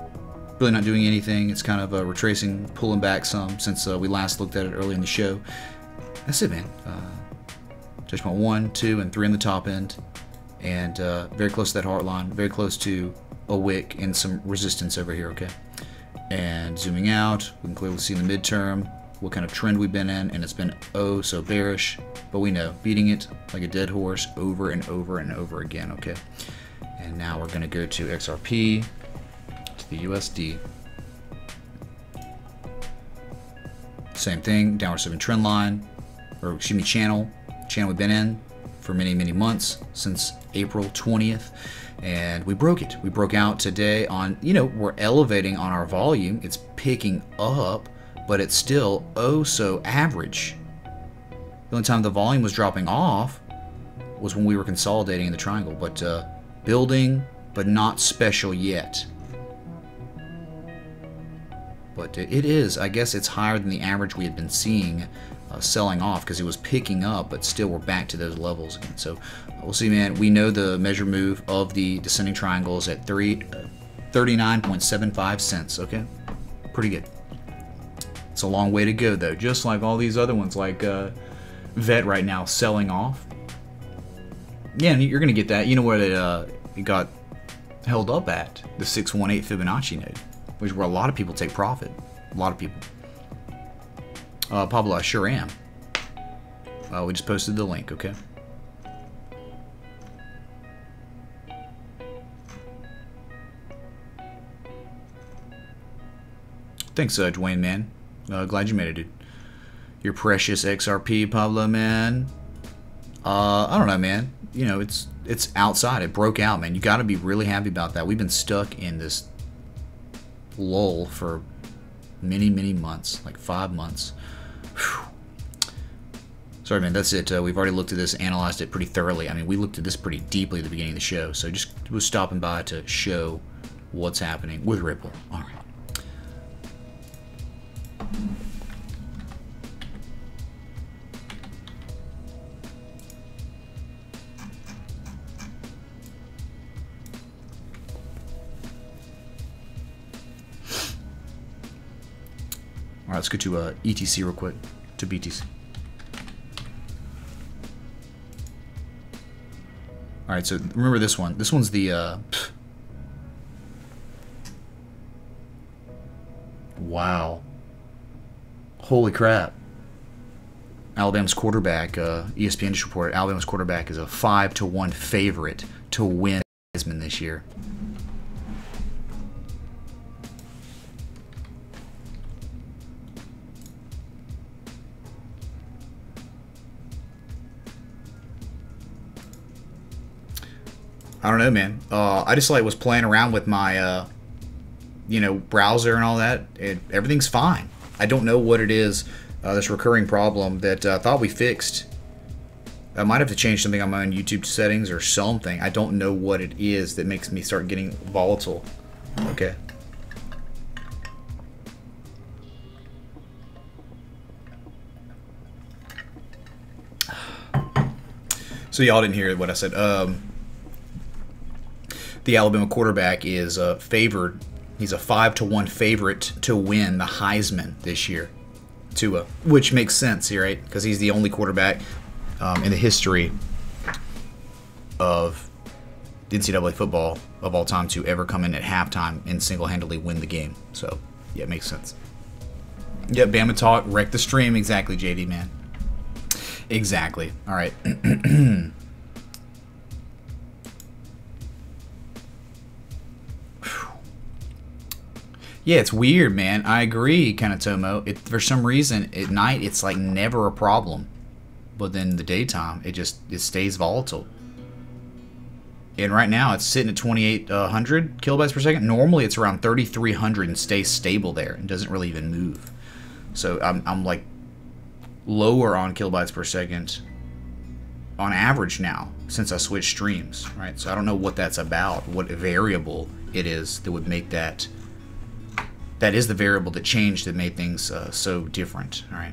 Really not doing anything. It's kind of retracing, pulling back some since we last looked at it early in the show. That's it, man. Touch point 1, 2, and 3 on the top end. And very close to that heart line. Very close to a wick and some resistance over here, okay? And zooming out, we can clearly see in the midterm what kind of trend we've been in. And it's been oh so bearish. But we know, beating it like a dead horse over and over and over again, okay? And now we're going to go to XRP. The USD. Same thing, downward sloping trend line, or excuse me, channel we've been in for many months, since April 20th, and we broke it. We broke out today on, we're elevating on our volume. It's picking up, but it's still oh so average. The only time the volume was dropping off was when we were consolidating in the triangle, but building, but not special yet. But it is, I guess it's higher than the average we had been seeing selling off because it was picking up, but still we're back to those levels again. So we'll see, man. We know the measure move of the descending triangle is at 39.75 cents. Okay, pretty good. It's a long way to go though, just like all these other ones, like VET right now selling off. Yeah, and you're gonna get that. You know where it got held up at? The 618 Fibonacci node, which is where a lot of people take profit. A lot of people. Pablo, I sure am. We just posted the link, okay? Thanks, Dwayne, man. Glad you made it, dude. Your precious XRP, Pablo, man. I don't know, man. You know, it's outside. It broke out, man. You got to be really happy about that. We've been stuck in this lull for many, many months, like 5 months. Whew. Sorry, man. That's it. We've already looked at this, analyzed it pretty thoroughly. I mean, we looked at this pretty deeply at the beginning of the show. So just was stopping by to show what's happening with Ripple. All right. All right, let's go to ETC real quick, to BTC. All right, so remember this one. This one's the, wow. Holy crap. Alabama's quarterback, ESPN just reported, Alabama's quarterback is a 5-1 favorite to win Heisman this year. I don't know, man. I just was playing around with my, you know, browser and all that. Everything's fine. I don't know what it is, this recurring problem that I thought we fixed. I might have to change something on my own YouTube settings or something. I don't know what it is that makes me start getting volatile. Okay. So y'all didn't hear what I said. The Alabama quarterback is favored. He's a 5-1 favorite to win the Heisman this year. Tua, which makes sense here, right? Because he's the only quarterback in the history of NCAA football of all time to ever come in at halftime and single-handedly win the game. So, yeah, it makes sense. Yeah, Bama Talk, wreck the stream. Exactly, JD, man. Exactly. All right. Yeah, it's weird, man. I agree, Kanatomo. For some reason, at night, it's like never a problem. But then in the daytime, it stays volatile. And right now, it's sitting at 2,800 kilobytes per second. Normally, it's around 3,300 and stays stable there and doesn't really even move. So I'm like lower on kilobytes per second on average now since I switched streams, right? So I don't know what that's about, what variable it is that would make that. That is the variable that changed that made things so different. All right.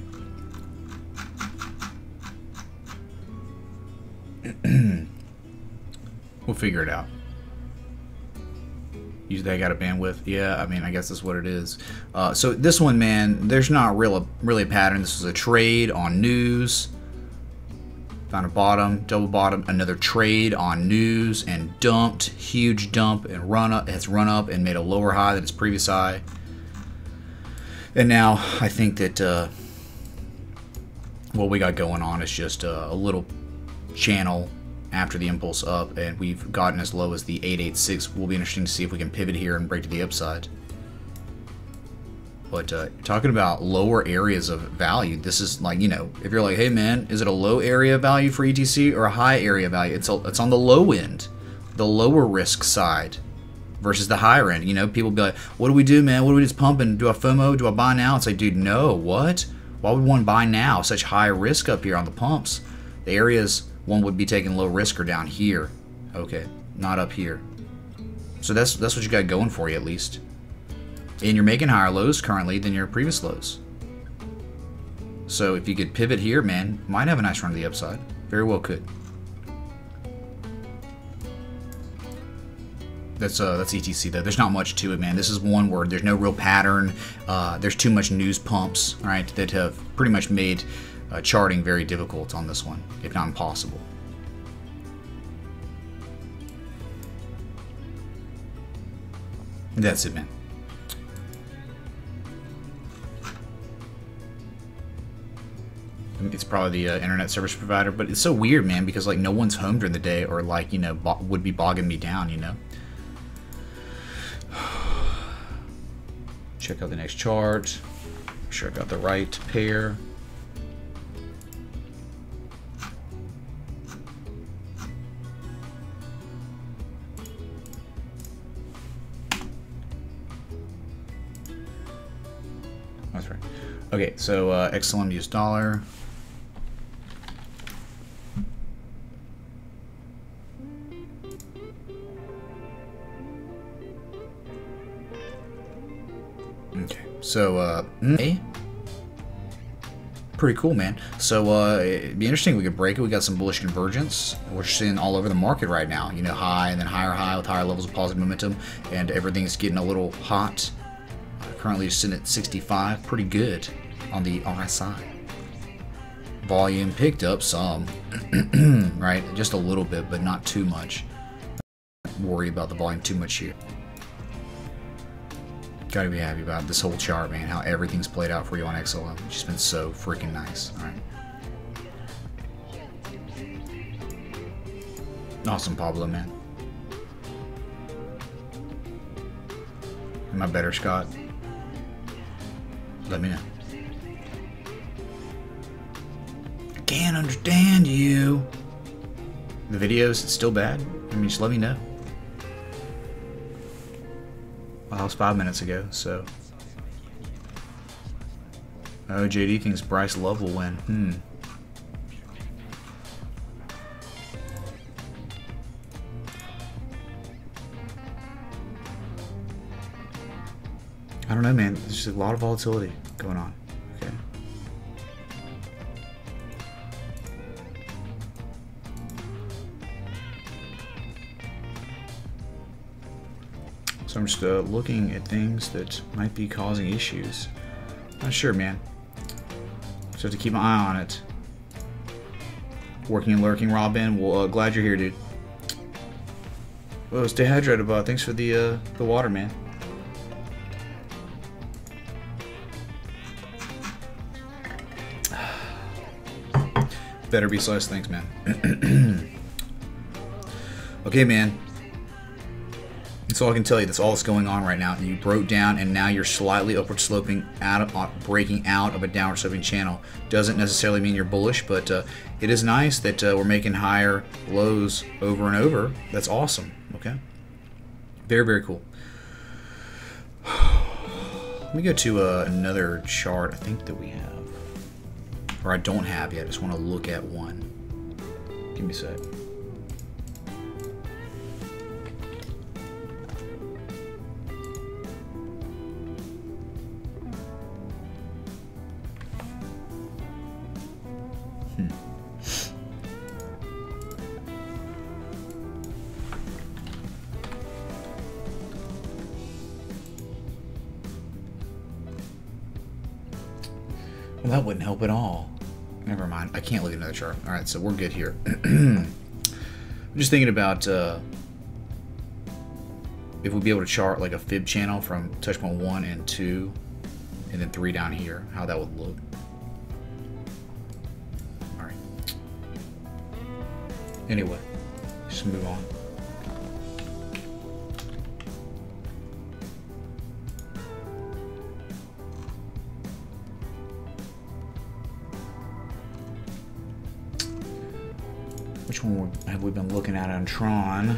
We'll figure it out. Use that, got a bandwidth. Yeah, I mean, I guess that's what it is. So this one, man, there's not really a pattern. This was a trade on news. Found a bottom, double bottom, another trade on news and dumped, huge dump and run up. It's run up and made a lower high than its previous high. And now I think that what we got going on is just a little channel after the impulse up, and we've gotten as low as the 886. Will be interesting to see if we can pivot here and break to the upside. But talking about lower areas of value, this is like, you know, if you're like, hey man, is it a low area value for ETC or a high area value? It's on the low end, the lower risk side. Versus the higher end. You know, people be like, what do we do, man? What do we just pumping? Do I FOMO? Do I buy now? It's like, dude, no. What? Why would one buy now? Such high risk up here on the pumps. The areas one would be taking low risk are down here. Okay, not up here. So that's what you got going for you at least. And you're making higher lows currently than your previous lows. So if you could pivot here, man, might have a nice run to the upside. Very well could. That's ETC though. There's not much to it, man. This is one word. There's no real pattern. There's too much news pumps, right, that have pretty much made charting very difficult on this one, if not impossible. That's it, man. It's probably the internet service provider, but it's so weird, man, because like no one's home during the day, or like, you know, would be bogging me down, you know. Check out the next chart. Make sure I got the right pair. That's right. Okay, so XLM US dollar. Okay, so pretty cool, man. So it'd be interesting if we could break it. We got some bullish convergence. We're seeing all over the market right now. You know, high and then higher high with higher levels of positive momentum, and everything's getting a little hot. Currently sitting at 65, pretty good on the RSI. Volume picked up some, right? Just a little bit, but not too much. Don't worry about the volume too much here. Gotta be happy about this whole chart, man. How everything's played out for you on XLM. It's just been so freaking nice. All right. Awesome, Pablo, man. Am I better, Scott? Let me know. I can't understand you. The videos, it's still bad? I mean, just let me know. Well, that was 5 minutes ago, so. Oh, JD thinks Bryce Love will win. I don't know, man. There's just a lot of volatility going on. Okay. So I'm just looking at things that might be causing issues. Not sure, man. So I have to keep my eye on it. Working and lurking, Robin. Well, glad you're here, dude. Well, stay hydrated, bud. Thanks for the water, man. Better be sliced. Thanks, man. Okay, man. That's all I can tell you. That's all that's going on right now. You broke down, and now you're slightly upward sloping out of breaking out of a downward sloping channel. Doesn't necessarily mean you're bullish, but it is nice that we're making higher lows over and over. That's awesome. Okay. Very, very cool. Let me go to another chart. I think that we have. Or I don't have yet. I just want to look at one. Give me a sec. Well, that wouldn't help at all. Never mind. I can't look at another chart. All right, so we're good here. I'm just thinking about if we'd be able to chart like a fib channel from touch point 1 and 2, and then 3 down here, how that would look. All right. Anyway, just move on. Which one have we been looking at on Tron?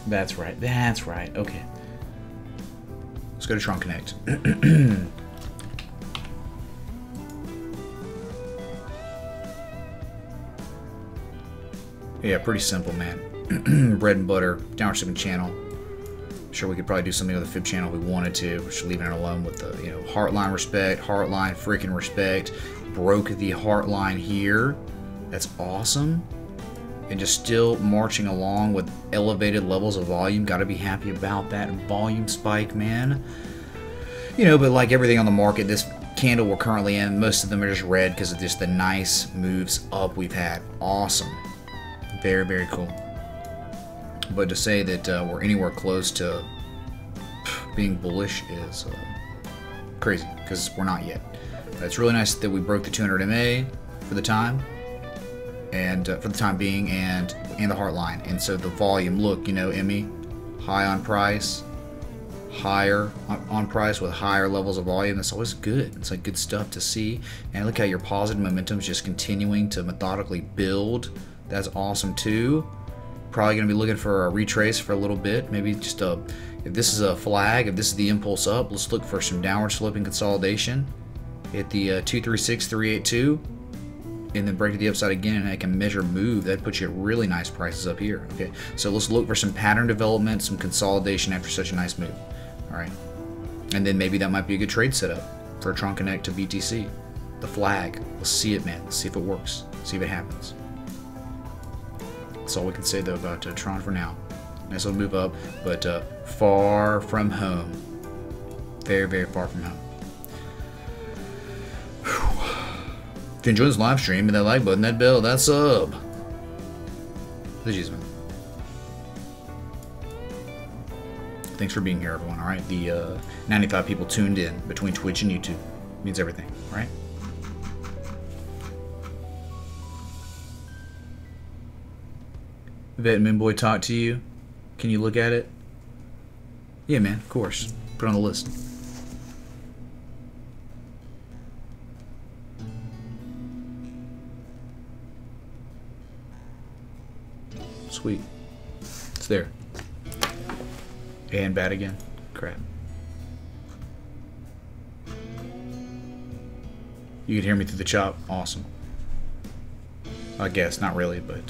That's right. That's right. Okay. Let's go to Tron Connect. Yeah, pretty simple, man. Bread and butter, downward sloping channel. Sure, we could probably do something with the fib channel if we wanted to. We're just leaving it alone with the, you know, heartline respect, heartline freaking respect. Broke the heartline here. That's awesome. And just still marching along with elevated levels of volume. Got to be happy about that volume spike, man. You know, but like everything on the market, this candle we're currently in, most of them are just red because of just the nice moves up we've had. Awesome. Very, very cool. But to say that we're anywhere close to being bullish is crazy, because we're not yet. It's really nice that we broke the 200 MA for the time, and for the time being, and the heart line. And so the volume, look, you know, Emmy, high on price, higher on price with higher levels of volume. That's always good. It's like good stuff to see. And look how your positive momentum is just continuing to methodically build. That's awesome too. Probably going to be looking for a retrace for a little bit. Maybe just a, if this is a flag, if this is the impulse up, let's look for some downward sloping consolidation. Hit the 236382, and then break to the upside again, and I can measure move. That puts you at really nice prices up here. Okay, so let's look for some pattern development, some consolidation after such a nice move. All right, and then maybe that might be a good trade setup for a Tron Connect to BTC. The flag. Let's see it, man. Let's see if it works. See if it happens. That's all we can say though about Tron for now. Nice little move up, but far from home. Very, very far from home. Whew. If you enjoyed this live stream, hit that like button, that bell, that sub. Jeez, man. Thanks for being here, everyone. All right, the 95 people tuned in between Twitch and YouTube means everything. All right. Vet Moon Boy talk to you? Can you look at it? Yeah, man, of course. Put it on the list. Sweet. It's there. And bad again. Crap. You can hear me through the chop. Awesome. I guess, not really, but...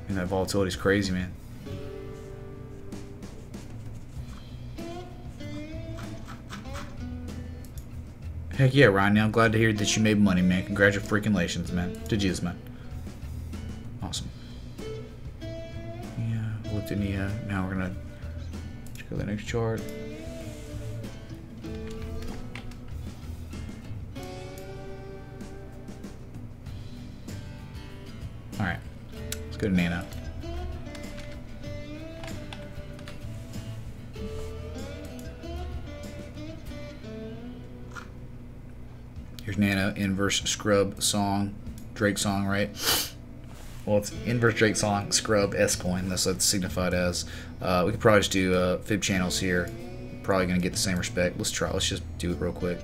And that volatility is crazy, man. Heck yeah, Ryan. I'm glad to hear that you made money, man. Congratulations, man. To Jesus, man. Awesome. Yeah, looked at Nia. Now we're gonna check out the next chart. All right. Go to Nano. Here's Nano, inverse scrub song, Drake song, right? Well, it's inverse Drake song, scrub S-coin. That's what it's signified as. We could probably just do fib channels here. Probably gonna get the same respect. Let's try. Let's just do it real quick.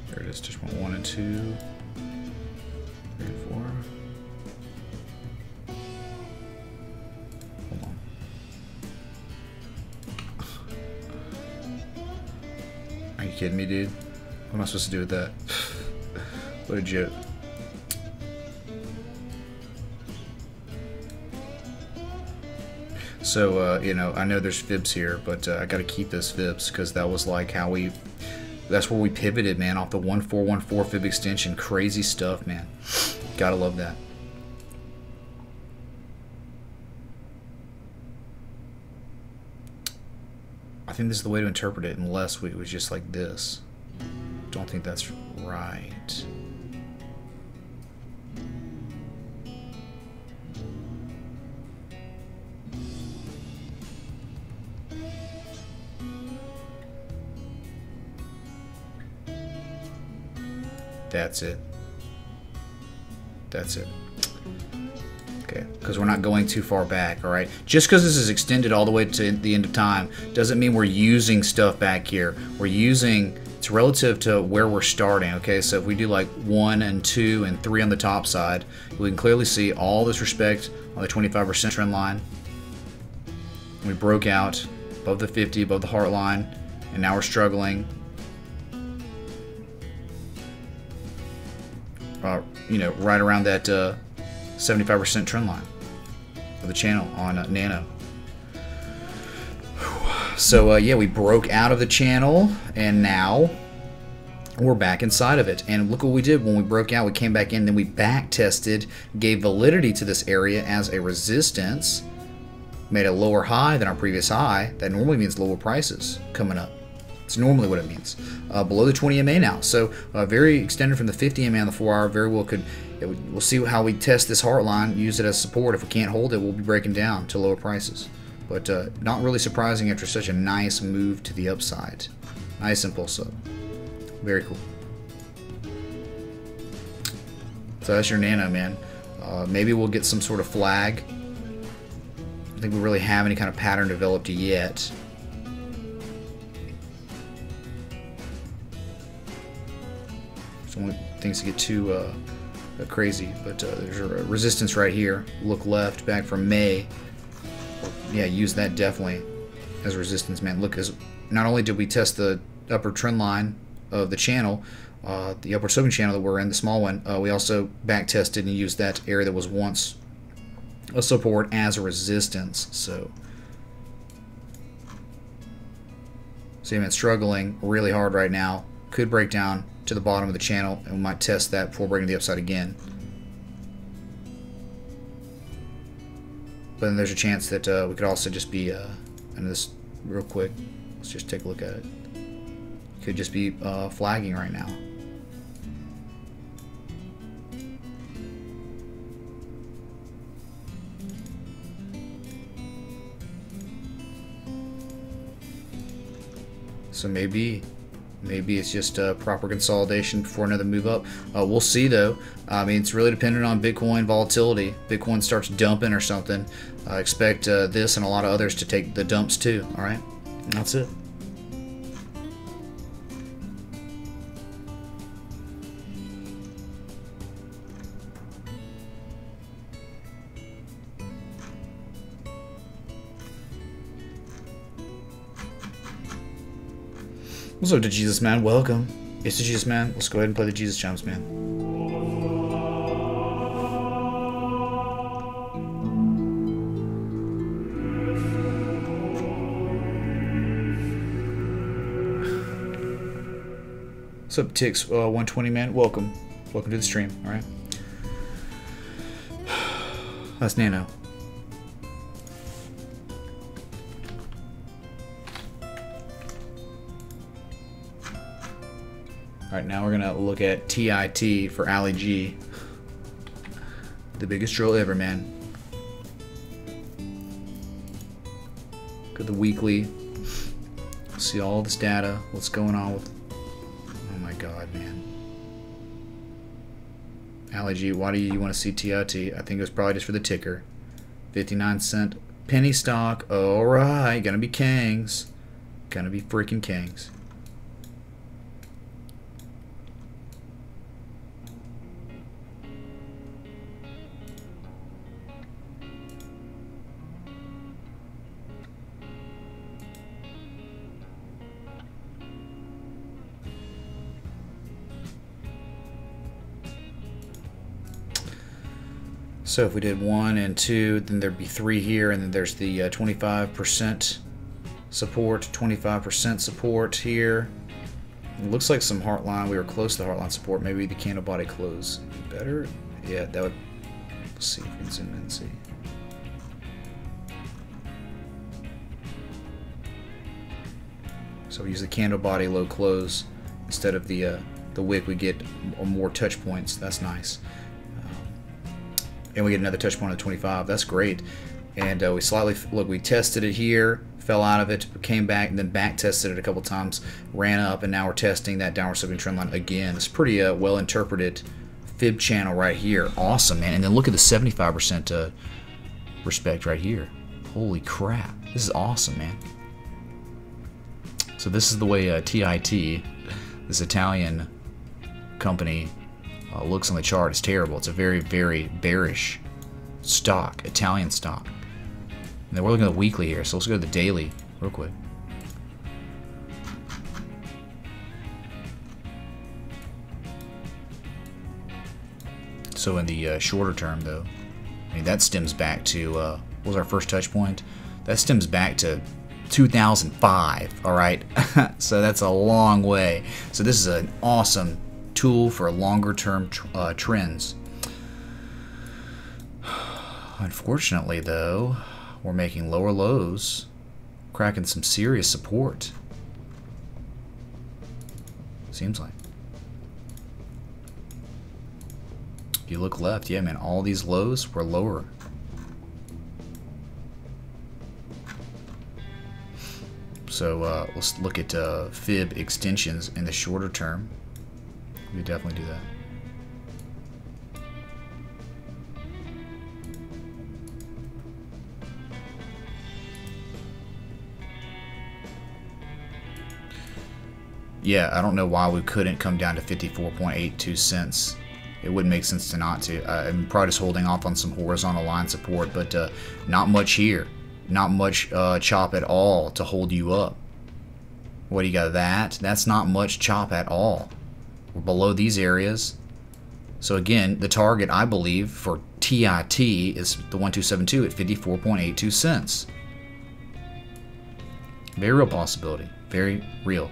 There it is, just went 1 and 2, 3 and 4. Hold on. Are you kidding me, dude? What am I supposed to do with that? What a joke. So, you know, I know there's fibs here, but I got to keep those fibs because that was like how we... That's where we pivoted, man, off the 1414 fib extension. Crazy stuff, man. Gotta love that. I think this is the way to interpret it, unless it was just like this. Don't think that's right. That's it. That's it. Okay, because we're not going too far back, all right? Just because this is extended all the way to the end of time doesn't mean we're using stuff back here. We're using, it's it's relative to where we're starting. Okay, so if we do like 1 and 2 and 3 on the top side, we can clearly see all this respect on the 25% trend line. We broke out above the 50, above the heart line, and now we're struggling. You know, right around that 75% trend line of the channel on Nano. So yeah, we broke out of the channel, and now we're back inside of it. And look what we did when we broke out. We came back in, then we back tested, gave validity to this area as a resistance, made a lower high than our previous high. That normally means lower prices coming up. It's normally what it means. Below the 20 MA now. So very extended from the 50 MA on the 4 hour. Very well could. We'll see how we test this heart line, use it as support. If we can't hold it, we'll be breaking down to lower prices. But not really surprising after such a nice move to the upside. Nice impulse up. Very cool. So that's your Nano, man. Maybe we'll get some sort of flag. I don't think we really have any kind of pattern developed yet. Don't want things to get too crazy, but there's a resistance right here. Look left, back from May. Yeah, use that definitely as resistance, man. Look, as not only did we test the upper trend line of the channel, the upward sloping channel that we're in, the small one, we also back tested and used that area that was once a support as a resistance. So see, man, struggling really hard right now. Could break down to the bottom of the channel, and we might test that before breaking the upside again. But then there's a chance that we could also just be, and this real quick, let's just take a look at it. Could just be flagging right now. So maybe it's just a proper consolidation before another move up. We'll see, though. I mean, it's really dependent on Bitcoin volatility. Bitcoin starts dumping or something. Expect this and a lot of others to take the dumps too. All right, and that's it. What's up to Jesus Man? Welcome. It's the Jesus Man. Let's go ahead and play the Jesus Chimes, man. What's up, Tix 120, man? Welcome. Welcome to the stream, alright? That's Nano. Alright, now we're gonna look at TIT for Ali G. The biggest drill ever, man. Look at the weekly. See all this data. What's going on with... Oh my god, man. Ali G, why do you want to see TIT? I think it was probably just for the ticker. 59-cent penny stock. Alright, gonna be Kangs. Gonna be freaking Kangs. So if we did 1 and 2, then there'd be 3 here, and then there's the 25% support, 25% support here. It looks like some heart line. We were close to the heart line support. Maybe the candle body close better. Yeah, that would. Let's see if we can zoom in and see. So we use the candle body low close instead of the wick. We get more touch points. That's nice. And we get another touch point at 25. That's great. And we slightly, look, we tested it here, fell out of it, came back, and then back tested it a couple times, ran up, and now we're testing that downward sloping trend line again. It's pretty well interpreted fib channel right here. Awesome, man. And then look at the 75% respect right here. Holy crap. This is awesome, man. So this is the way TIT This Italian company looks on the chart. It's terrible. It's a very, very bearish stock, Italian stock. And then we're looking at the weekly here, so let's go to the daily real quick. So in the shorter term, though, I mean, that stems back to, what was our first touch point? That stems back to 2005, all right? So that's a long way. So this is an awesome tool for longer term trends. Unfortunately, though, we're making lower lows, cracking some serious support. Seems like. If you look left, yeah, man, all these lows were lower. So let's look at fib extensions in the shorter term. We definitely do that. Yeah, I don't know why we couldn't come down to 54.82 cents. It wouldn't make sense to not to. I'm probably just holding off on some horizontal line support, but not much here. Not much chop at all to hold you up. What do you got? That's not much chop at all. We're below these areas. So again, the target, I believe, for TIT is the 1272 at 54.82 cents. Very real possibility. Very real.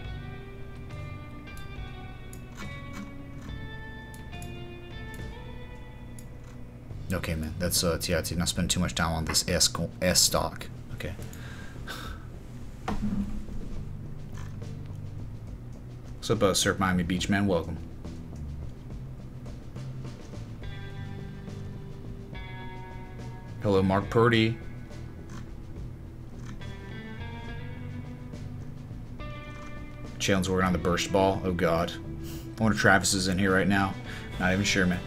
Okay, man, that's TIT. Not spend too much time on this S stock. Okay. What's up, Surf Miami Beach, man? Welcome. Hello, Mark Purdy. Chandler's working on the burst ball. Oh, God. I wonder if Travis is in here right now. Not even sure, man.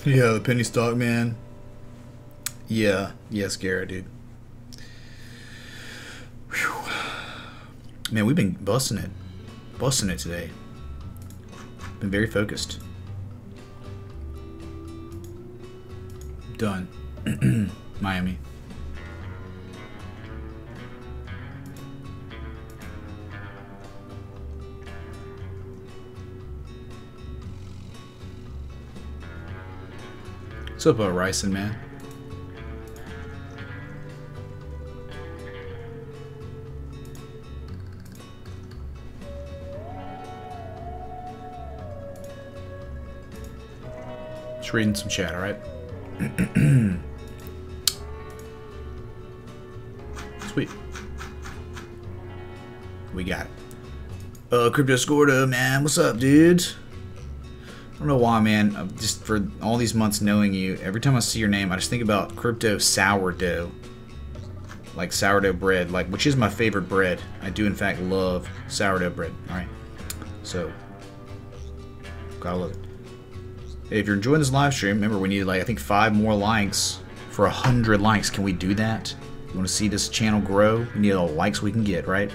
Yeah, the penny stock, man. Yeah, yes, Garrett, dude. Whew. Man, we've been busting it today. Been very focused. Done. Miami. What's up, Ryson, man? Just reading some chat, alright? Sweet. We got it. Crypto Scorda, man. What's up, dude? I don't know why, man. Just for all these months knowing you, every time I see your name, I just think about crypto sourdough, like sourdough bread, which is my favorite bread. I do, in fact, love sourdough bread. All right, so gotta love it. Hey, if you're enjoying this live stream, remember we need I think 5 more likes for 100 likes. Can we do that? You want to see this channel grow? We need all the likes we can get, right?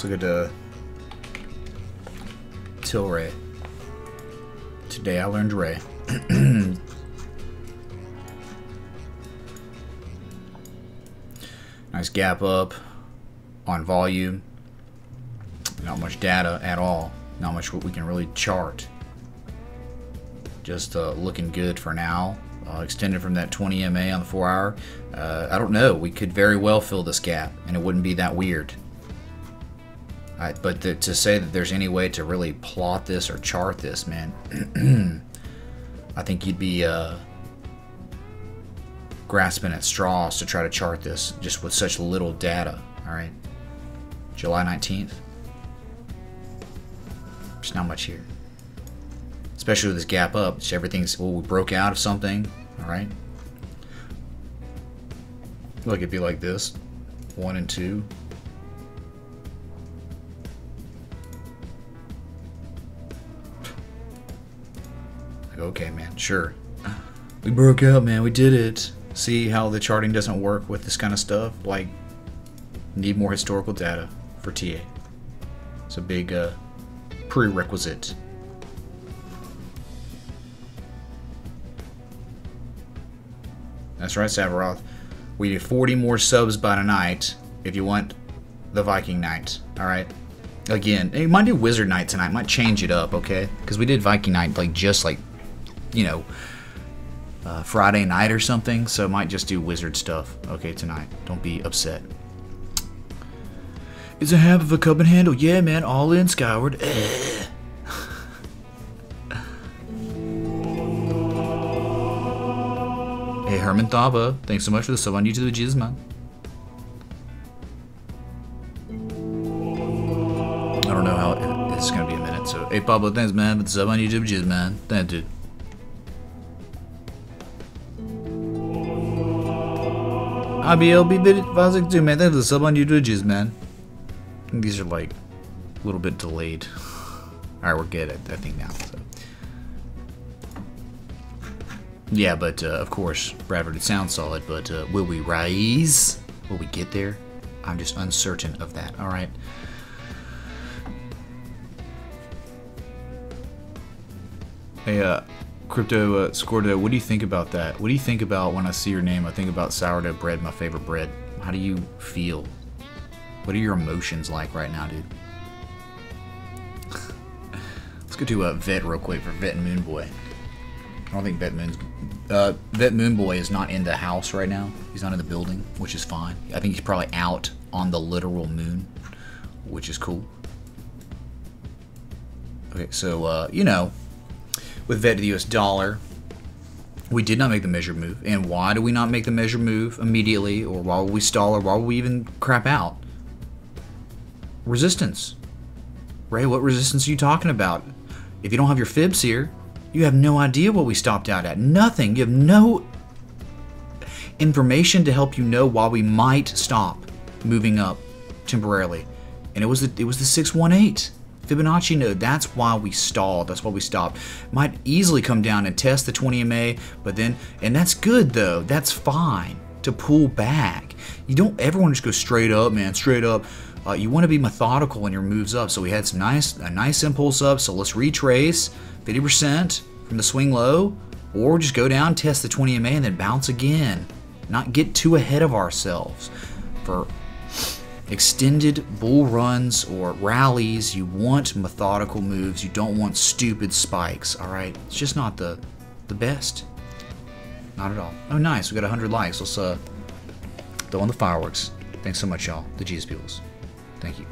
Let's look at Tilray. Today I learned Ray. Nice gap up on volume. Not much data at all. Not much what we can really chart. Just looking good for now. Extended from that 20 MA on the 4-hour. I don't know. We could very well fill this gap, and it wouldn't be that weird. But to say that there's any way to really plot this or chart this, man, I think you'd be grasping at straws to try to chart this just with such little data. All right, July 19th. There's not much here. Especially with this gap up. Everything's, well, we broke out of something. Alright. Look, it'd be like this. 1 and 2. Like, okay, man, sure. We broke out, man. We did it. See how the charting doesn't work with this kind of stuff? Like, need more historical data for TA. It's a big prerequisite. That's right, Savaroth. We need 40 more subs by tonight if you want the Viking Night. Alright? Again, you might do Wizard Night tonight. Might change it up, okay? Because we did Viking Night, like, just like, you know, Friday night or something. So might just do Wizard stuff, okay, tonight. Don't be upset. Is a half of a cup and handle? Yeah, man. All in, Skyward. Hey, Herman Thaba, thanks so much for the sub on YouTube, Jesus, man. I don't know how it's gonna be a minute, so hey, Pablo, thanks, man, for the sub on YouTube, Jesus, man. Thank you, dude. IBLB 562, man. Thanks for the sub on YouTube, Jesus, man. I think these are like a little bit delayed. Alright, we're good, I think, now. So. Yeah, but of course, Bradford, it sounds solid, but will we rise? Will we get there? I'm just uncertain of that. Alright. Hey, Crypto Scordo, what do you think about that? What do you think about when I see your name? I think about sourdough bread, my favorite bread. How do you feel? What are your emotions like right now, dude? Let's go to Vet real quick for Vet and Moonboy. I don't think Vet Moonboy is not in the house right now. He's not in the building, which is fine. I think he's probably out on the literal moon, which is cool. Okay, so, you know, with Vet to the US dollar, we did not make the measured move. And why do we not make the measured move immediately? Or why will we stall? Or why will we even crap out? Resistance. Ray, what resistance are you talking about? If you don't have your fibs here, you have no idea what we stopped out at. Nothing. You have no information to help you know why we might stop moving up temporarily. And it was the 618 Fibonacci node. That's why we stalled. That's why we stopped. Might easily come down and test the 20 MA, but then, and that's good though. That's fine to pull back. You don't ever want to just go straight up, man. Straight up. You want to be methodical in your moves up. So we had some a nice impulse up. So let's retrace 50% from the swing low, or just go down, test the 20 MA, and then bounce again. Not get too ahead of ourselves. For extended bull runs or rallies, you want methodical moves. You don't want stupid spikes. All right, it's just not the best. Not at all. Oh, nice. We got 100 likes. Let's throw on the fireworks. Thanks so much, y'all. The Jesus Peoples. Thank you.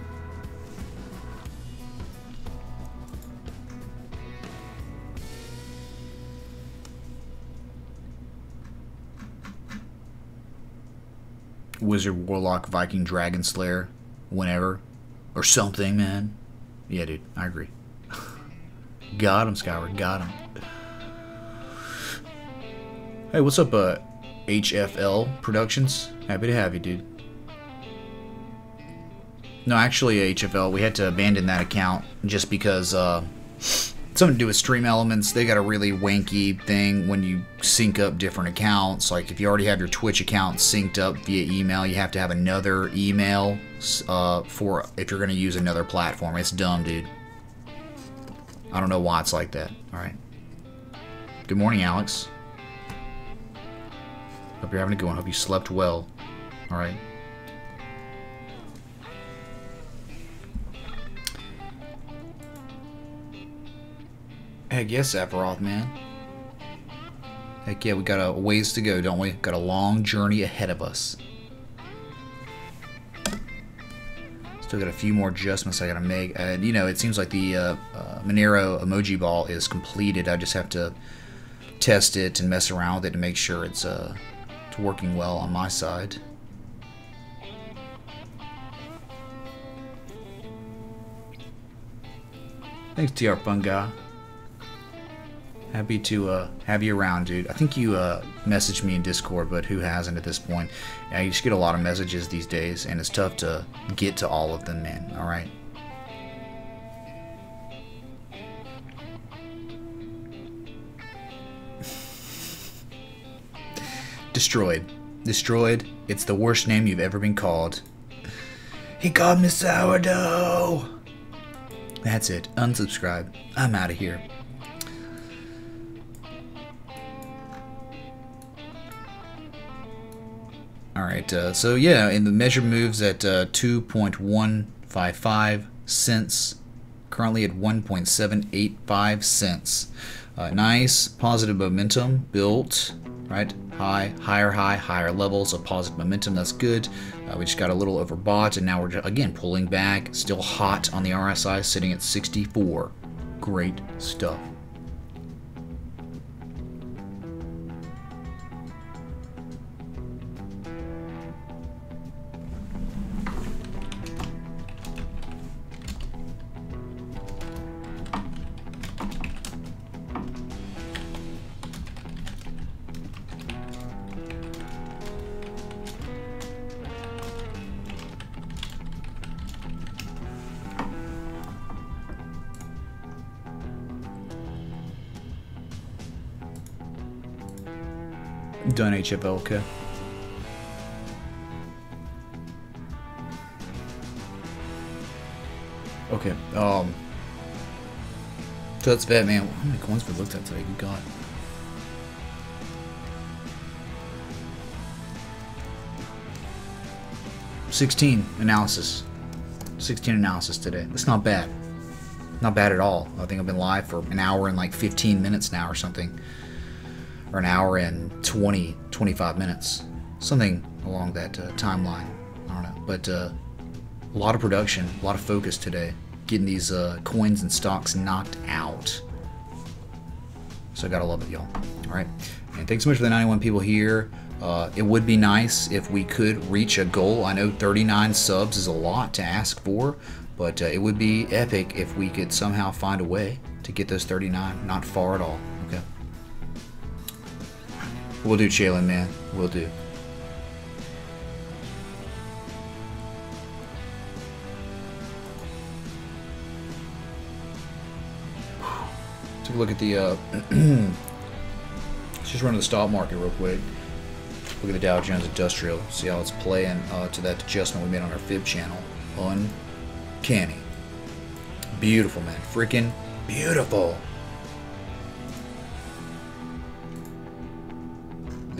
Wizard, Warlock, Viking, Dragon Slayer, whenever. Or something, man. Yeah, dude, I agree. Got him, Skyward, got him. Hey, what's up, HFL Productions? Happy to have you, dude. No, actually, HFL, we had to abandon that account just because something to do with Stream Elements. They got a really wanky thing when you sync up different accounts. Like if you already have your Twitch account synced up via email, you have to have another email for if you're going to use another platform. It's dumb, dude. I don't know why it's like that. All right. Good morning, Alex. Hope you're having a good one. Hope you slept well. All right. Heck yes, Sephiroth, man. Heck yeah, we got a ways to go, don't we? Got a long journey ahead of us. Still got a few more adjustments I gotta make. And, you know, it seems like the Monero emoji ball is completed. I just have to test it and mess around with it to make sure it's working well on my side. Thanks, TR Funga. Happy to have you around, dude. I think you messaged me in Discord, but who hasn't at this point? Yeah, you just get a lot of messages these days, and it's tough to get to all of them, man. All right. Destroyed. Destroyed. It's the worst name you've ever been called. He called me sourdough. That's it. Unsubscribe. I'm out of here. Alright, so yeah, and the measure moves at 2.155 cents, currently at 1.785 cents. Nice positive momentum built, right? Higher levels of positive momentum. That's good. We just got a little overbought, and now we're again pulling back. Still hot on the RSI, sitting at 64. Great stuff. Done HFL, okay. Okay, so that's bad, man. How many coins we looked at today? Good God. $16 analysis. 16 analysis today. That's not bad. Not bad at all. I think I've been live for an hour and like 15 minutes now or something. Or an hour and 25 minutes. Something along that timeline. I don't know. But a lot of production, a lot of focus today. Getting these coins and stocks knocked out. So I gotta love it, y'all. Alright. And thanks so much for the 91 people here. It would be nice if we could reach a goal. I know 39 subs is a lot to ask for. But it would be epic if we could somehow find a way to get those 39. Not far at all. Okay. We'll do, Shaylin, man. We'll do. Take a look at the, let's just run to the stock market real quick. Look at the Dow Jones Industrial. See how it's playing to that adjustment we made on our fib channel. Uncanny. Beautiful, man. Freaking beautiful.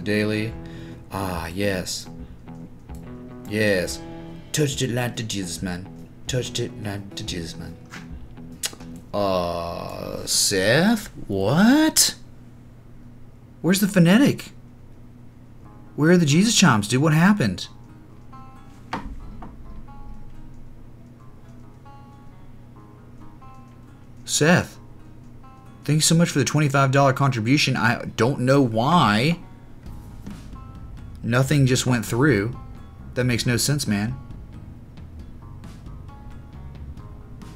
Daily. Ah, yes. Yes. Touched it like the Jesus, man. Touched it like the Jesus, man. Seth? What? Where's the phonetic? Where are the Jesus chimes, dude? What happened? Seth. Thank you so much for the $25 contribution. I don't know why. Nothing just went through. That makes no sense, man.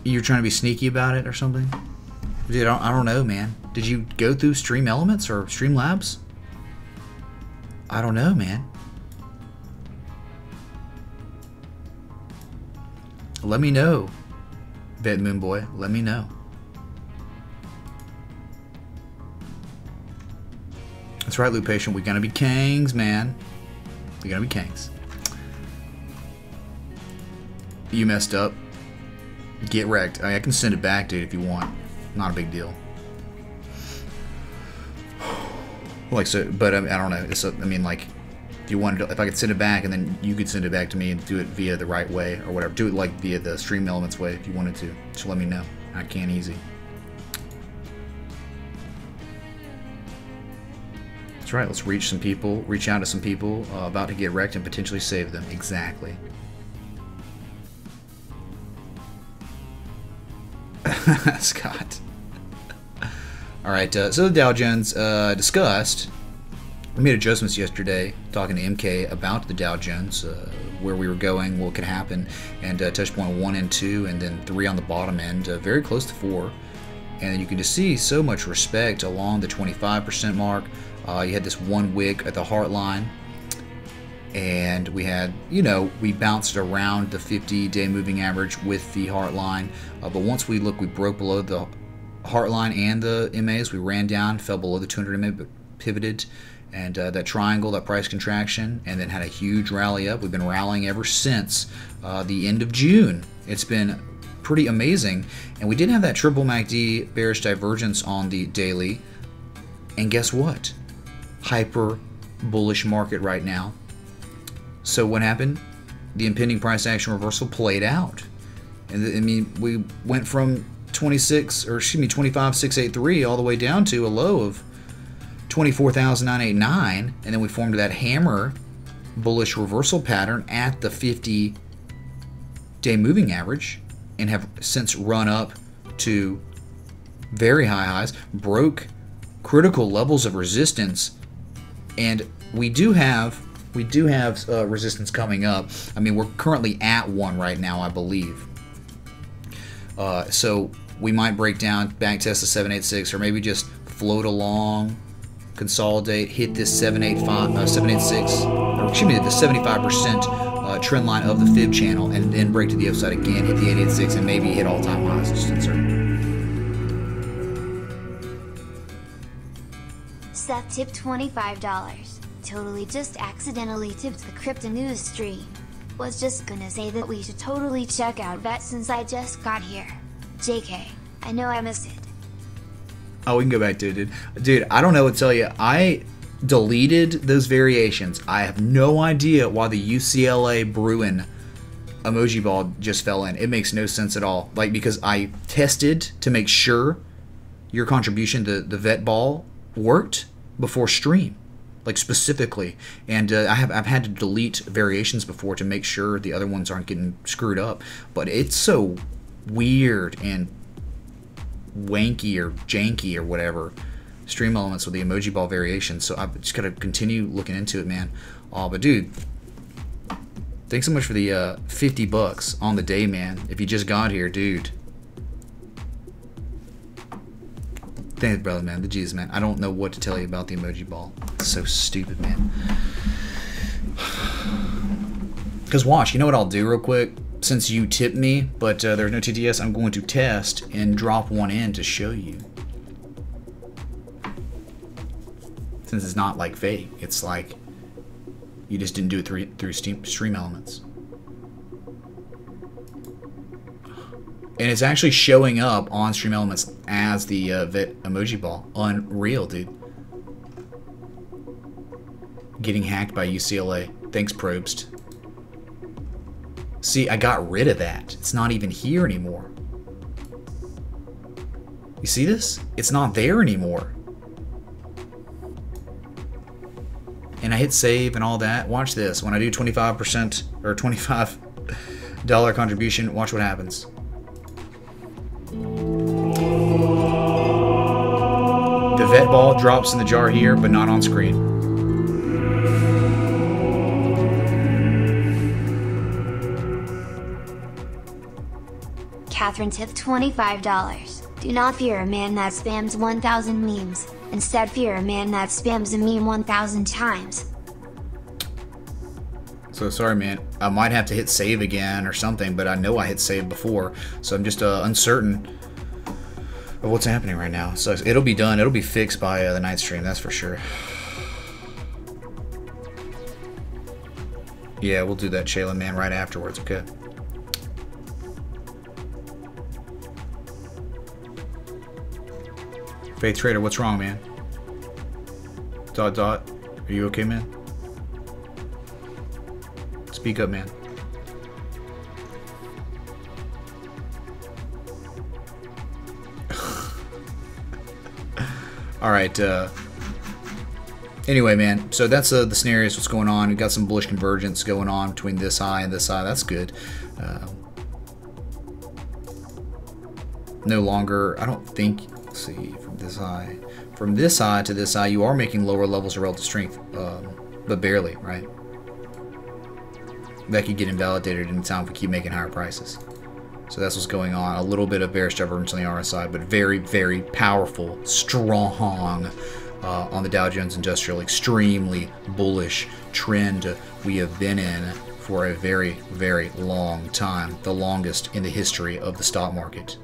You're trying to be sneaky about it or something? Dude, I don't know, man. Did you go through Stream Elements or Streamlabs? I don't know, man. Let me know, Bet Moon Boy. Let me know. That's right, Loop Patient. We're gonna be kings, man. We're gonna be kings. You messed up. Get wrecked. I can send it back, dude, if you want. Not a big deal. Like so, but I don't know. It's I mean, like, if you wanted, if I could send it back, and then you could send it back to me and do it via the right way or whatever. Do it like via the Stream Elements way if you wanted to. Just let me know. I can easy. That's right. Let's reach some people. Reach out to some people about to get wrecked and potentially save them. Exactly. Scott. Alright, so the Dow Jones discussed. We made adjustments yesterday, talking to MK about the Dow Jones, where we were going, what could happen, and touch point 1 and 2, and then 3 on the bottom end, very close to 4. And you can just see so much respect along the 25% mark. You had this one wick at the heart line, and we had, you know, we bounced around the 50-day moving average with the heart line, but once we broke below the heart line and the MAs. We ran down, fell below the 200 MA, but pivoted, and that triangle, that price contraction, and then had a huge rally up. We've been rallying ever since the end of June. It's been pretty amazing, and we did have that triple MACD bearish divergence on the daily, and guess what? Hyper bullish market right now. So what happened? The impending price action reversal played out, and I mean, we went from 25,683 all the way down to a low of 24,989, and then we formed that hammer bullish reversal pattern at the 50-day moving average, and have since run up to very high highs, broke critical levels of resistance, and we do have resistance coming up. I mean, we're currently at one right now, I believe. So we might break down, back test the 786, or maybe just float along, consolidate, hit this 786, or excuse me, the 75% trend line of the fib channel, and then break to the upside again, hit the 886, and maybe hit all-time highs. Just uncertain. Seth tipped $25. Totally just accidentally tipped the crypto news stream. Was just gonna say that we should totally check out that since I just got here. JK, I know I missed it. Oh, we can go back to it, dude. Dude, I don't know what to tell you. I deleted those variations. I have no idea why the UCLA Bruin emoji ball just fell in. It makes no sense at all. Like, because I tested to make sure your contribution to the vet ball worked before stream. Like, specifically, and I've had to delete variations before to make sure the other ones aren't getting screwed up. But it's so weird and wanky or janky or whatever, stream elements with the emoji ball variations. So I've just got to continue looking into it, man. Oh, but dude, thanks so much for the $50 on the day, man. If you just got here, dude. Thanks, brother, man. The G's, man. I don't know what to tell you about the emoji ball. It's so stupid, man. Because watch, you know what I'll do real quick? Since you tipped me, but there's no TTS, I'm going to test and drop one in to show you. Since it's not like fake. It's like you just didn't do it through stream elements. And it's actually showing up on stream elements as the vet emoji ball. Unreal, dude. Getting hacked by UCLA. Thanks, Probst. See, I got rid of that. It's not even here anymore. You see this? It's not there anymore. And I hit save and all that. Watch this. When I do 25% or $25 contribution, watch what happens. The vet ball drops in the jar here, but not on screen. Catherine tipped $25. Do not fear a man that spams 1,000 memes. Instead fear a man that spams a meme 1,000 times. So sorry, man. I might have to hit save again or something, but I know I hit save before, so I'm just uncertain of what's happening right now. So it'll be done. It'll be fixed by the night stream, that's for sure. Yeah, we'll do that, Shayla, man, right afterwards, okay? Faith Trader, what's wrong, man? Dot. Are you okay, man? Speak up, man. Alright, anyway, man, so that's the scenarios, what's going on. We've got some bullish convergence going on between this high and this high. That's good. No longer, I don't think, let's see, from this high to this high, you are making lower levels of relative strength, but barely, right? That could get invalidated in time if we keep making higher prices. So that's what's going on. A little bit of bearish divergence on the RSI, but very, very powerful, strong on the Dow Jones Industrial. Extremely bullish trend we have been in for a very, very long time. The longest in the history of the stock market.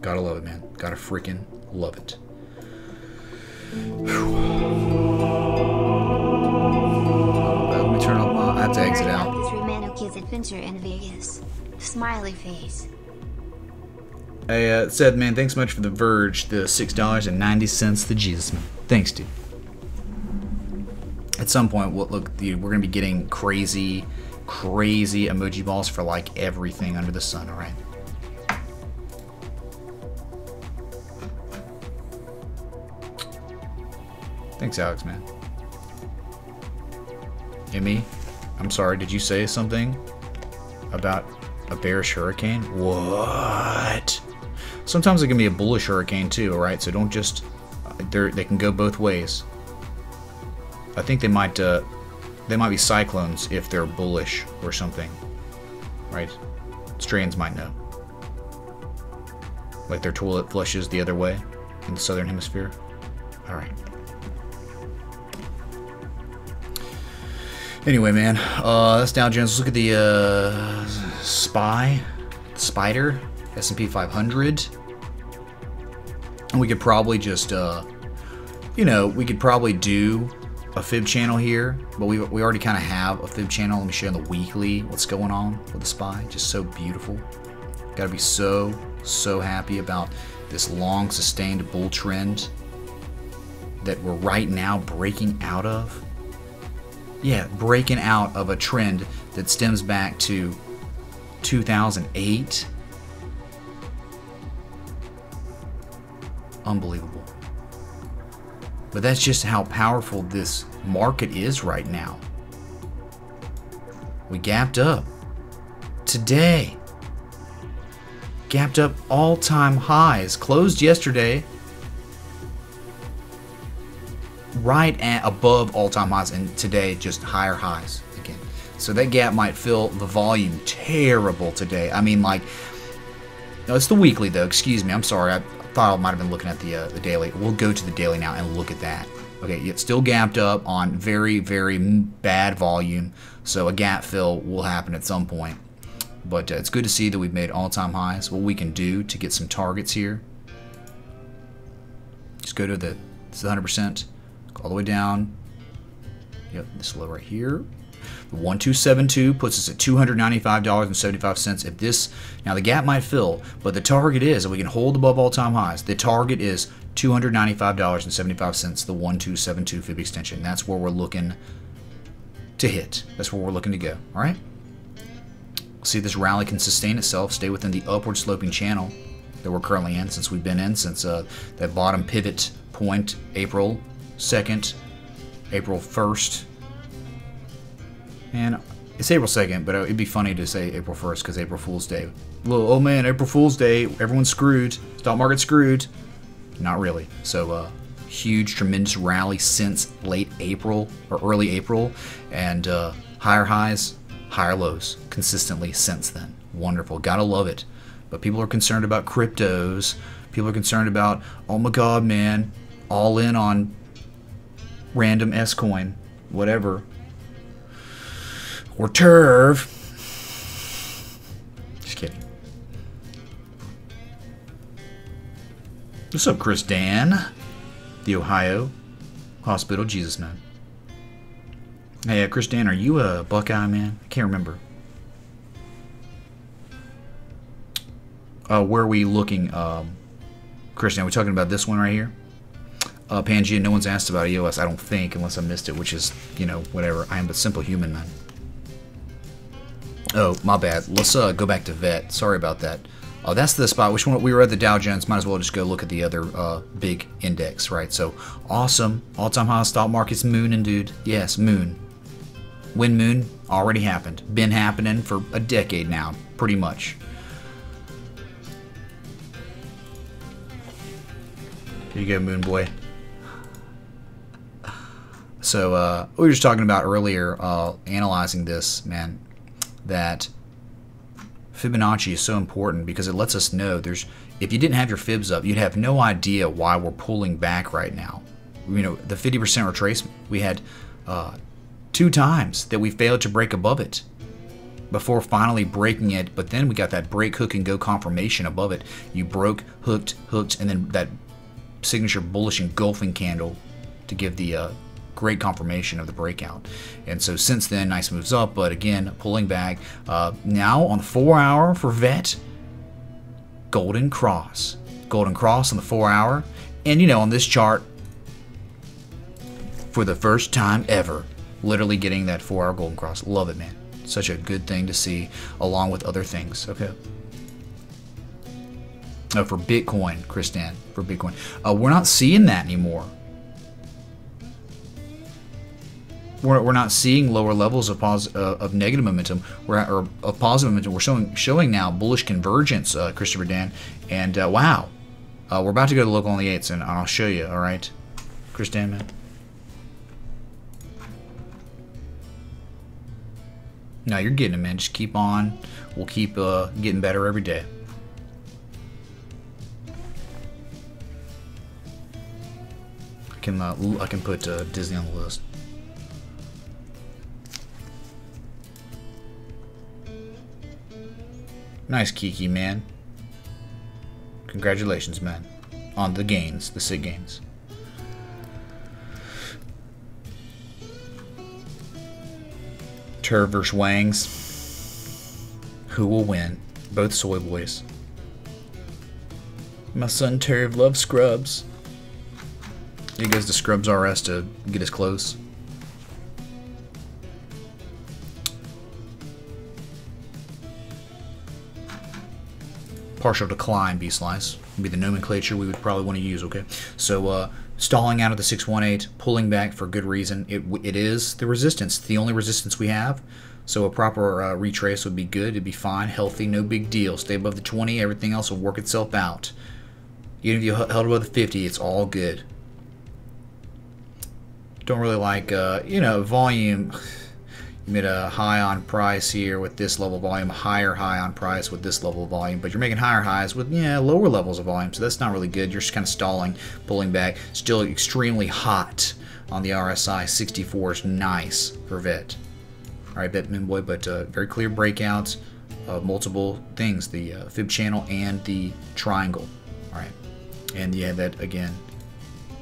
Gotta love it, man. Gotta freaking love it. Let me turn off my... I have to exit out. This romantic kid's adventure in Vegas. Smiley face. Hey, Seth, man, thanks so much for the Verge, the $6.90, the Jesus man. Thanks, dude. At some point, look, dude, we're gonna be getting crazy emoji balls for like everything under the sun. All right. Thanks, Alex, man. Emmy, I'm sorry. Did you say something about a bearish hurricane? What? Sometimes it can be a bullish hurricane too, all right? So don't just... they can go both ways. I think they might be cyclones if they're bullish or something, right? Australians might know. Like their toilet flushes the other way in the southern hemisphere. All right. Anyway, man, that's Dow Jones. Let's look at the Spider, S&P 500. And we could probably just, you know, we could probably do a fib channel here, but we already kind of have a fib channel. Let me show you on the weekly what's going on with the SPY. Just so beautiful. Got to be so happy about this long sustained bull trend that we're right now breaking out of. Yeah, breaking out of a trend that stems back to 2008. Unbelievable. But that's just how powerful this market is right now. We gapped up today. Gapped up all-time highs. Closed yesterday right at above all-time highs, and today just higher highs again. So that gap might feel the volume terrible today. I mean, like, no, it's the weekly though. Excuse me. I'm sorry. I thought I might have been looking at the daily. We'll go to the daily now and look at that. Okay, it's still gapped up on very bad volume. So a gap fill will happen at some point. But it's good to see that we've made all-time highs. What we can do to get some targets here. Just go to the 100%. All the way down. Yep, this low right here. The 1272 puts us at $295.75. If this, now the gap might fill, but the target is, if we can hold above all-time highs, the target is $295.75, the 1272 fib extension. That's where we're looking to hit. That's where we're looking to go. All right. See if this rally can sustain itself, stay within the upward sloping channel that we're currently in, since we've been in since that bottom pivot point, April 2nd, April 1st, and it's April 2nd, but it'd be funny to say April 1st because April Fool's Day. Well, oh man, April Fool's Day, everyone's screwed, stock market screwed. Not really. So huge, tremendous rally since late April or early April, and higher highs, higher lows consistently since then. Wonderful, gotta love it. But people are concerned about cryptos. People are concerned about, oh my god, man, all in on random S-coin, whatever, or TERV. Just kidding. What's up, Chris Dan? The Ohio Hospital Jesus man. Hey, Chris Dan, are you a Buckeye man? I can't remember. Where are we looking, Chris Dan? Are we talking about this one right here? Pangea, no one's asked about EOS, I don't think, unless I missed it, which is, you know, whatever. I am a simple human, man. Oh, my bad. Let's go back to VET. Sorry about that. Oh, that's the spot. Which one? We were at the Dow Jones. Might as well just go look at the other big index, right? So, awesome. All-time high stock market's mooning, dude. Yes, moon. When moon already happened. Been happening for a decade now, pretty much. Here you go, moon boy. So we were just talking about earlier, analyzing this, man, that Fibonacci is so important because it lets us know if you didn't have your fibs up, you'd have no idea why we're pulling back right now. You know, the 50% retracement, we had 2 times that we failed to break above it before finally breaking it, but then we got that break, hook, and go confirmation above it. You broke, hooked, and then that signature bullish engulfing candle to give the great confirmation of the breakout. And so since then, nice moves up, but again, pulling back. Now on the 4 hour for VET, golden cross on the 4 hour. And you know, on this chart, for the first time ever, literally getting that 4 hour golden cross. Love it, man. Such a good thing to see, along with other things. Okay. For Bitcoin, Kristan, for Bitcoin, we're not seeing that anymore. We're not seeing lower levels of negative momentum, or of positive momentum. We're showing now bullish convergence, Christopher Dan, and wow, we're about to go to local on the 8s, and I'll show you. All right, Chris Dan, man. No, you're getting it, man. Just keep on. We'll keep getting better every day. I can put Disney on the list. Nice, Kiki, man. Congratulations, man, on the gains, the SIG gains. Turv versus Wangs. Who will win? Both soy boys. My son Turv loves Scrubs. He goes to Scrubs RS to get his clothes. Partial decline, B-Slice would be the nomenclature we would probably want to use, okay? So, stalling out of the 618, pulling back for good reason. It is the resistance, the only resistance we have. So a proper retrace would be good. It'd be fine, healthy, no big deal. Stay above the 20, everything else will work itself out. Even if you held above the 50, it's all good. Don't really like, you know, volume. You made a high on price here with this level of volume, higher high on price with this level of volume, but you're making higher highs with, yeah, lower levels of volume, so that's not really good. You're just kind of stalling, pulling back. Still extremely hot on the RSI. 64 is nice for VET. All right, Betman boy, but very clear breakouts of multiple things, the fib channel and the triangle. All right, and you have that again,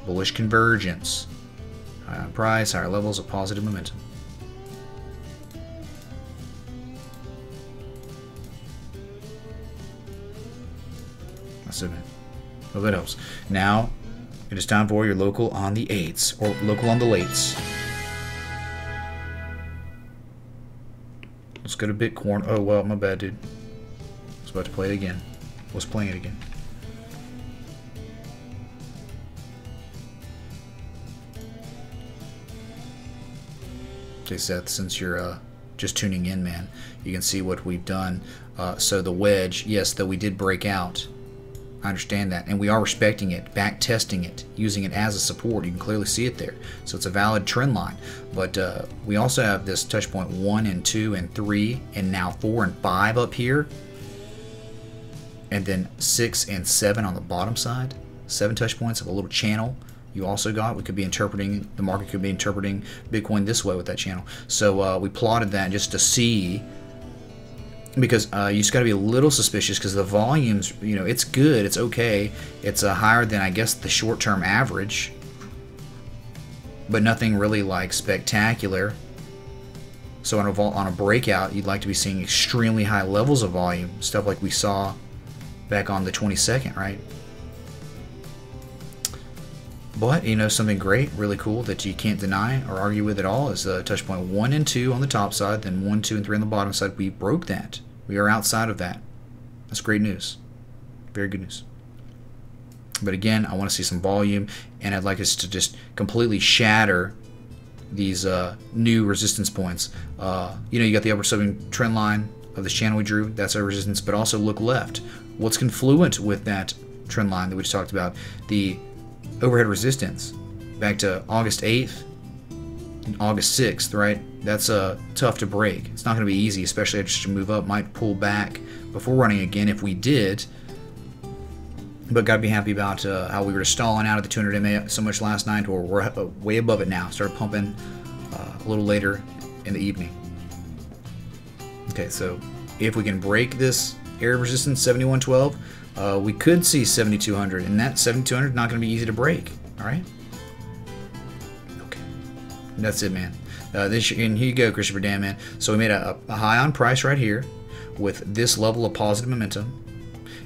bullish convergence, high on price, higher levels of positive momentum. That's it, man. Hope that helps. Now, it is time for your local on the 8s, or local on the lates. Let's go to Bitcoin. Oh, well, my bad, dude. I was about to play it again. Was playing it again. Okay, Seth, since you're just tuning in, man, you can see what we've done. So the wedge, yes, though we did break out. I understand that, and we are respecting it, back testing it, using it as a support. You can clearly see it there, so it's a valid trend line. But we also have this touch point 1 and 2 and 3, and now 4 and 5 up here, and then 6 and 7 on the bottom side. 7 touch points of a little channel. You also got, we could be interpreting, the market could be interpreting Bitcoin this way with that channel. So we plotted that just to see. Because you just got to be a little suspicious because the volumes, you know, it's good, it's okay. It's higher than, I guess, the short-term average. But nothing really, like, spectacular. So on a breakout, you'd like to be seeing extremely high levels of volume. Stuff like we saw back on the 22nd, right? But, you know, something great, really cool that you can't deny or argue with at all is touch point 1 and 2 on the top side, then 1, 2, and 3 on the bottom side. We broke that. We are outside of that. That's great news. Very good news. But again, I want to see some volume, and I'd like us to just completely shatter these new resistance points. You know, you got the upper sloping trend line of this channel we drew. That's our resistance, but also look left. What's confluent with that trend line that we just talked about? The overhead resistance back to August 8th August 6th, right? That's tough to break. It's not going to be easy, especially after such a move up. Might pull back before running again if we did. But got to be happy about how we were stalling out at the 200 MA so much last night, or we're way above it now. Started pumping a little later in the evening. Okay, so if we can break this area of resistance 7112, we could see 7200, and that 7200 is not going to be easy to break. All right. Okay, that's it, man. And here you go, Christopher Dan, man. So we made a high on price right here with this level of positive momentum.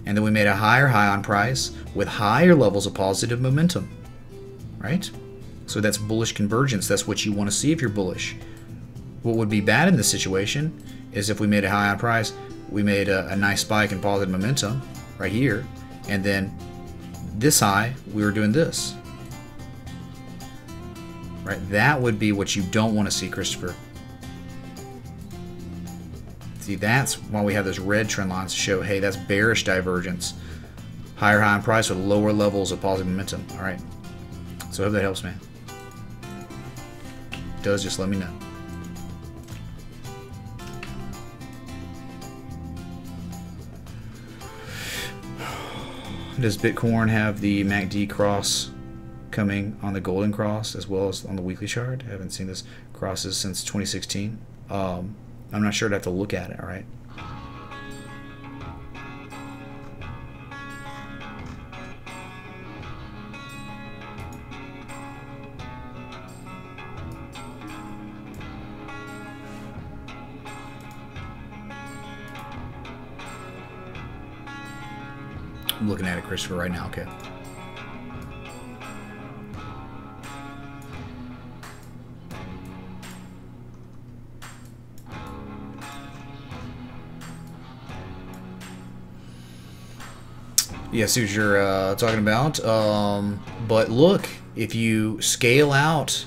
And then we made a higher high on price with higher levels of positive momentum, right? So that's bullish convergence. That's what you want to see if you're bullish. What would be bad in this situation is if we made a high on price, we made a nice spike in positive momentum right here, and then this high, we were doing this, right? That would be what you don't want to see, Christopher. See, that's why we have those red trend lines to show, hey, that's bearish divergence. Higher high on price with lower levels of positive momentum. All right. So I hope that helps, man. If it does, just let me know. Does Bitcoin have the MACD cross coming on the golden cross as well as on the weekly chart? I haven't seen this crosses since 2016. I'm not sure. I'd have to look at it, all right? I'm looking at it, Christopher, right now, okay. Yeah, I see what you're talking about. But look, if you scale out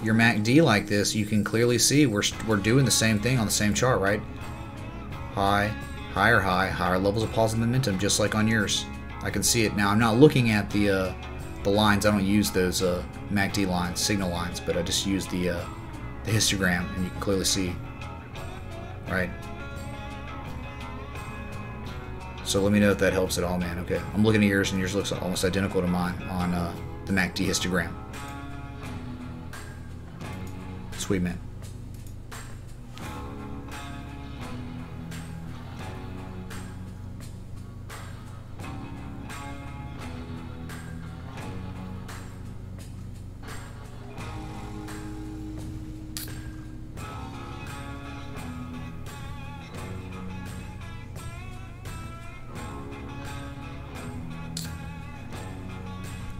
your MACD like this, you can clearly see we're doing the same thing on the same chart, right? High, higher high, higher levels of positive momentum, just like on yours. I can see it now. I'm not looking at the lines. I don't use those MACD lines, signal lines, but I just use the histogram, and you can clearly see, right? So let me know if that helps at all, man. Okay, I'm looking at yours, and yours looks almost identical to mine on the MACD histogram. Sweet, man.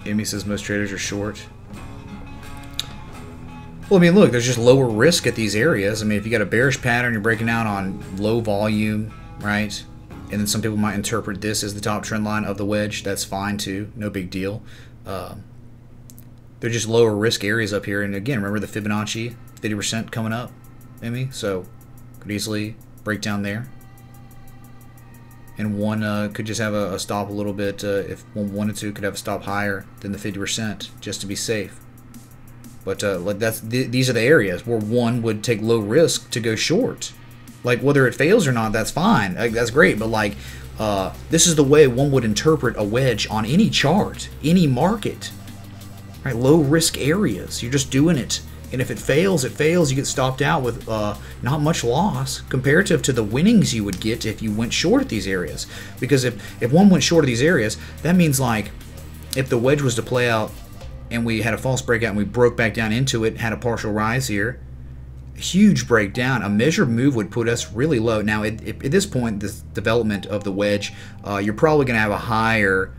Amy says most traders are short. Well, I mean, look, there's just lower risk at these areas. I mean, if you got a bearish pattern, you're breaking out on low volume, right? And then some people might interpret this as the top trend line of the wedge. That's fine too. No big deal. They're just lower risk areas up here. And again, remember the Fibonacci, 50% coming up, Amy? So could easily break down there. And one could just have a stop a little bit, if one wanted to, could have a stop higher than the 50% just to be safe. But these are the areas where one would take low risk to go short. Like whether it fails or not, that's fine, that's great. But like this is the way one would interpret a wedge on any chart, any market. Right, low risk areas. You're just doing it. And if it fails, you get stopped out with not much loss comparative to the winnings you would get if you went short at these areas. Because if one went short at these areas, that means like if the wedge was to play out and we had a false breakout and we broke back down into it, had a partial rise here, huge breakdown, a measured move would put us really low. Now at this point, this development of the wedge, you're probably going to have a higher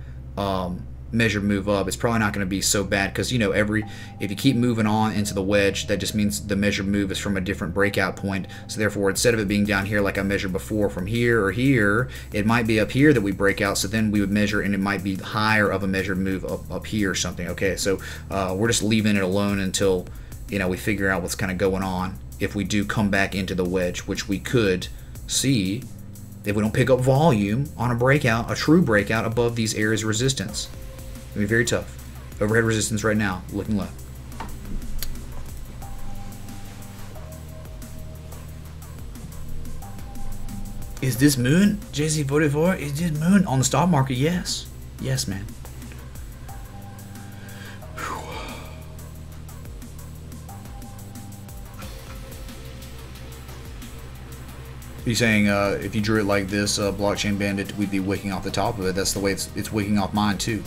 measured move up. It's probably not going to be so bad because, you know, if you keep moving on into the wedge, that just means the measured move is from a different breakout point. So therefore, instead of it being down here like I measured before from here or here, it might be up here that we break out. So then we would measure, and it might be higher of a measured move up here or something. Okay, so we're just leaving it alone until, you know, we figure out what's kind of going on. If we do come back into the wedge, which we could see if we don't pick up volume on a breakout, a true breakout above these areas of resistance. It'll be very tough. Overhead resistance right now, looking low. Is this moon? JC44, is this moon on the stock market? Yes. Yes, man. He's saying if you drew it like this, blockchain bandit, we'd be wicking off the top of it. That's the way it's wicking off mine too.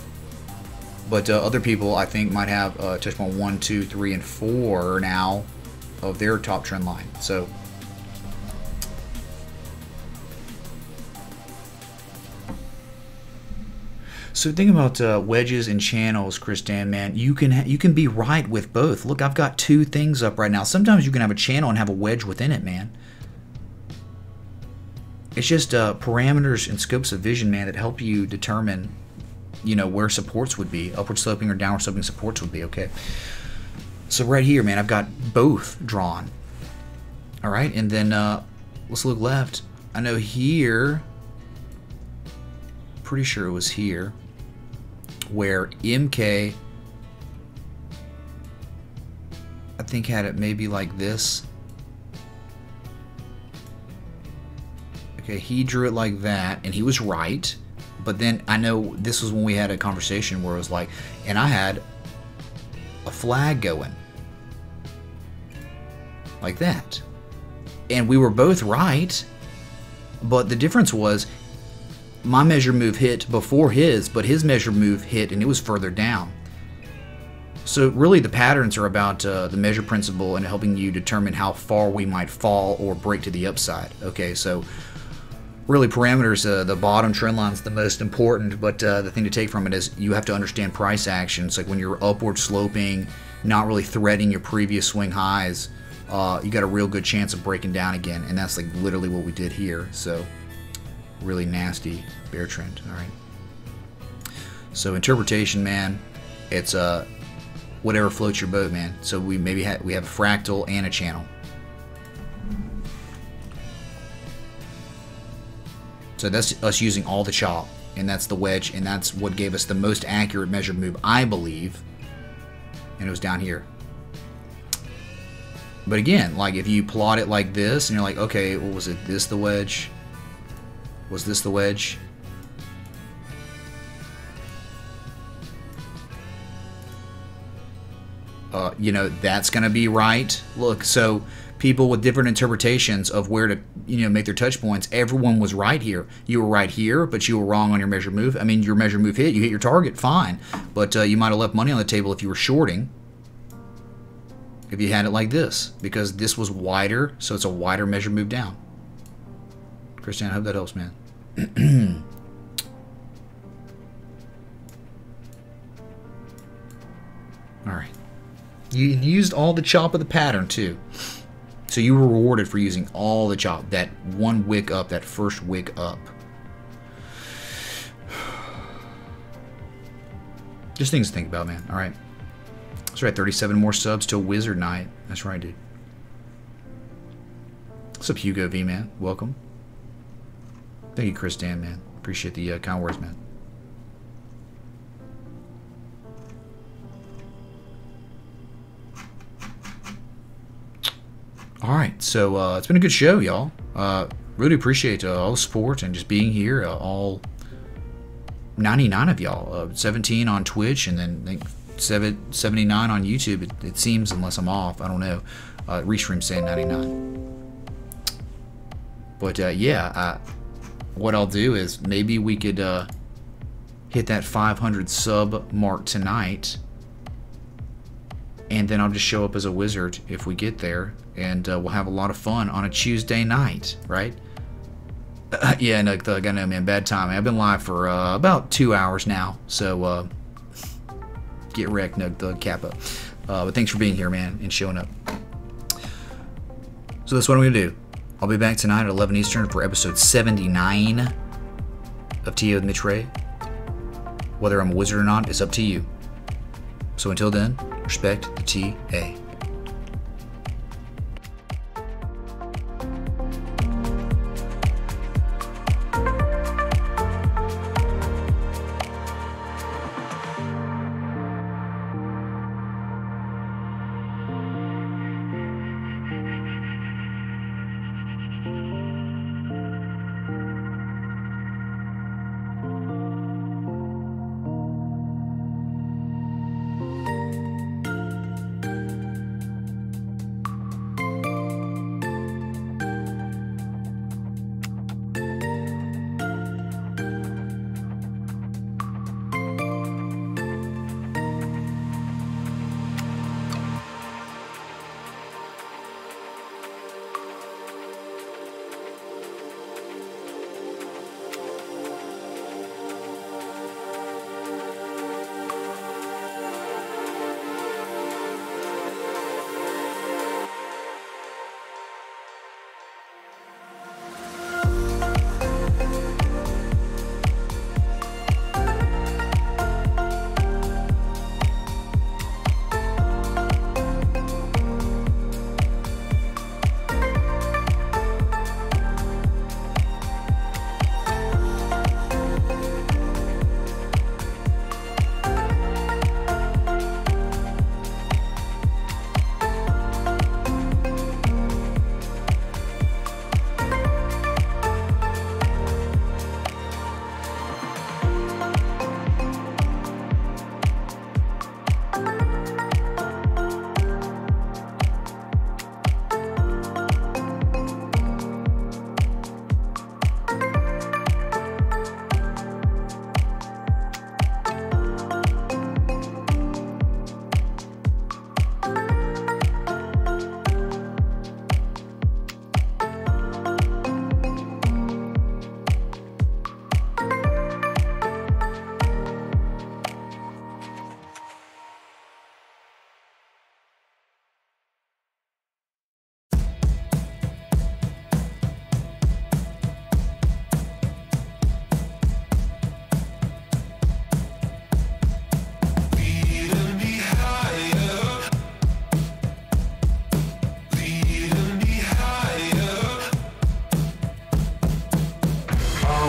But other people, I think, might have touch point 1, 2, 3, and 4 now of their top trend line. So think about wedges and channels, Chris Dan, man. You can be right with both. Look, I've got two things up right now. Sometimes you can have a channel and have a wedge within it, man. It's just parameters and scopes of vision, man, that help you determine, you know, where supports would be, upward sloping or downward sloping supports would be. Okay. So right here, man, I've got both drawn. All right, and then let's look left. I know here, pretty sure it was here, where MK, I think, had it maybe like this. Okay, he drew it like that, and he was right. But then I know this was when we had a conversation where it was like, and I had a flag going like that. And we were both right, but the difference was my measure move hit before his, but his measure move hit and it was further down. So really the patterns are about the measure principle and helping you determine how far we might fall or break to the upside. Okay, so really parameters, the bottom trend line is the most important, but the thing to take from it is you have to understand price actions. Like when you're upward sloping, not really threading your previous swing highs, you got a real good chance of breaking down again, and that's like literally what we did here. So really nasty bear trend. All right, so interpretation, man, it's whatever floats your boat, man. So we have a fractal and a channel. So that's us using all the chop, and that's the wedge, and that's what gave us the most accurate measured move, I believe. And it was down here. But again, like if you plot it like this, and you're like, okay, what was it? This the wedge? Was this the wedge? You know, that's gonna be right. Look, so people with different interpretations of where to, you know, make their touch points. Everyone was right here. You were right here, but you were wrong on your measure move. I mean, your measure move hit. You hit your target, fine. But you might have left money on the table if you were shorting. If you had it like this, because this was wider, so it's a wider measure move down. Christian, I hope that helps, man. All right. You used all the chop of the pattern too. So you were rewarded for using all the chop, that one wick up, that first wick up. Just things to think about, man. All right. That's right, 37 more subs till Wizard Night. That's right, dude. What's up, Hugo V, man? Welcome. Thank you, Chris Dan, man. Appreciate the kind words, man. Alright, so it's been a good show, y'all. Really appreciate all the support and just being here. All 99 of y'all. 17 on Twitch, and then I think 79 on YouTube, it seems, unless I'm off. I don't know. Restream saying 99. But yeah, what I'll do is maybe we could hit that 500 sub mark tonight, and then I'll just show up as a wizard if we get there, and we'll have a lot of fun on a Tuesday night, right? Yeah, no, Thug, I know, man, bad timing. I've been live for about 2 hours now, so get wrecked, Nug Thug, Kappa. But thanks for being here, man, and showing up. So that's what I'm going to do. I'll be back tonight at 11 Eastern for episode 79 of TA with Mitch Ray. Whether I'm a wizard or not is up to you. So until then, respect the TA.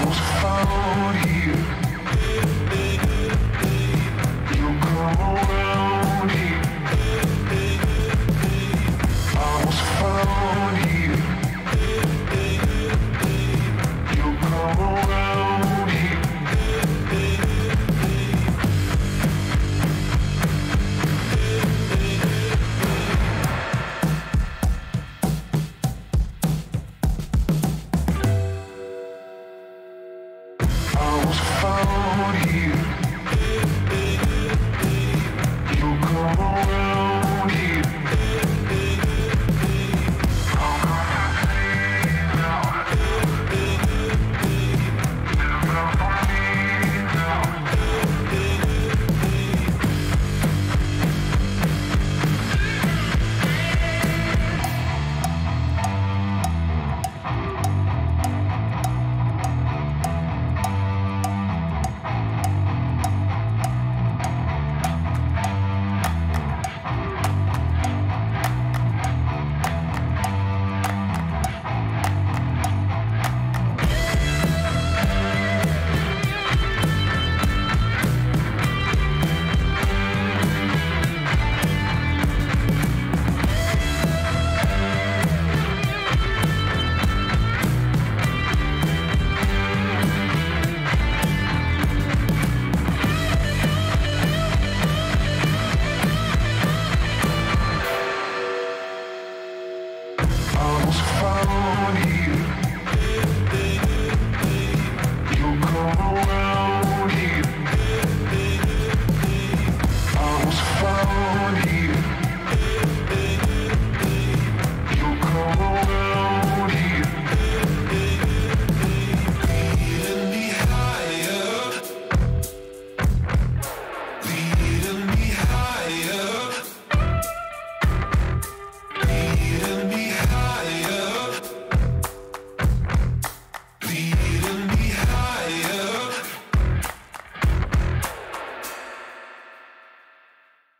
was found here. You come around here. I was found here. You come around here. I was found here.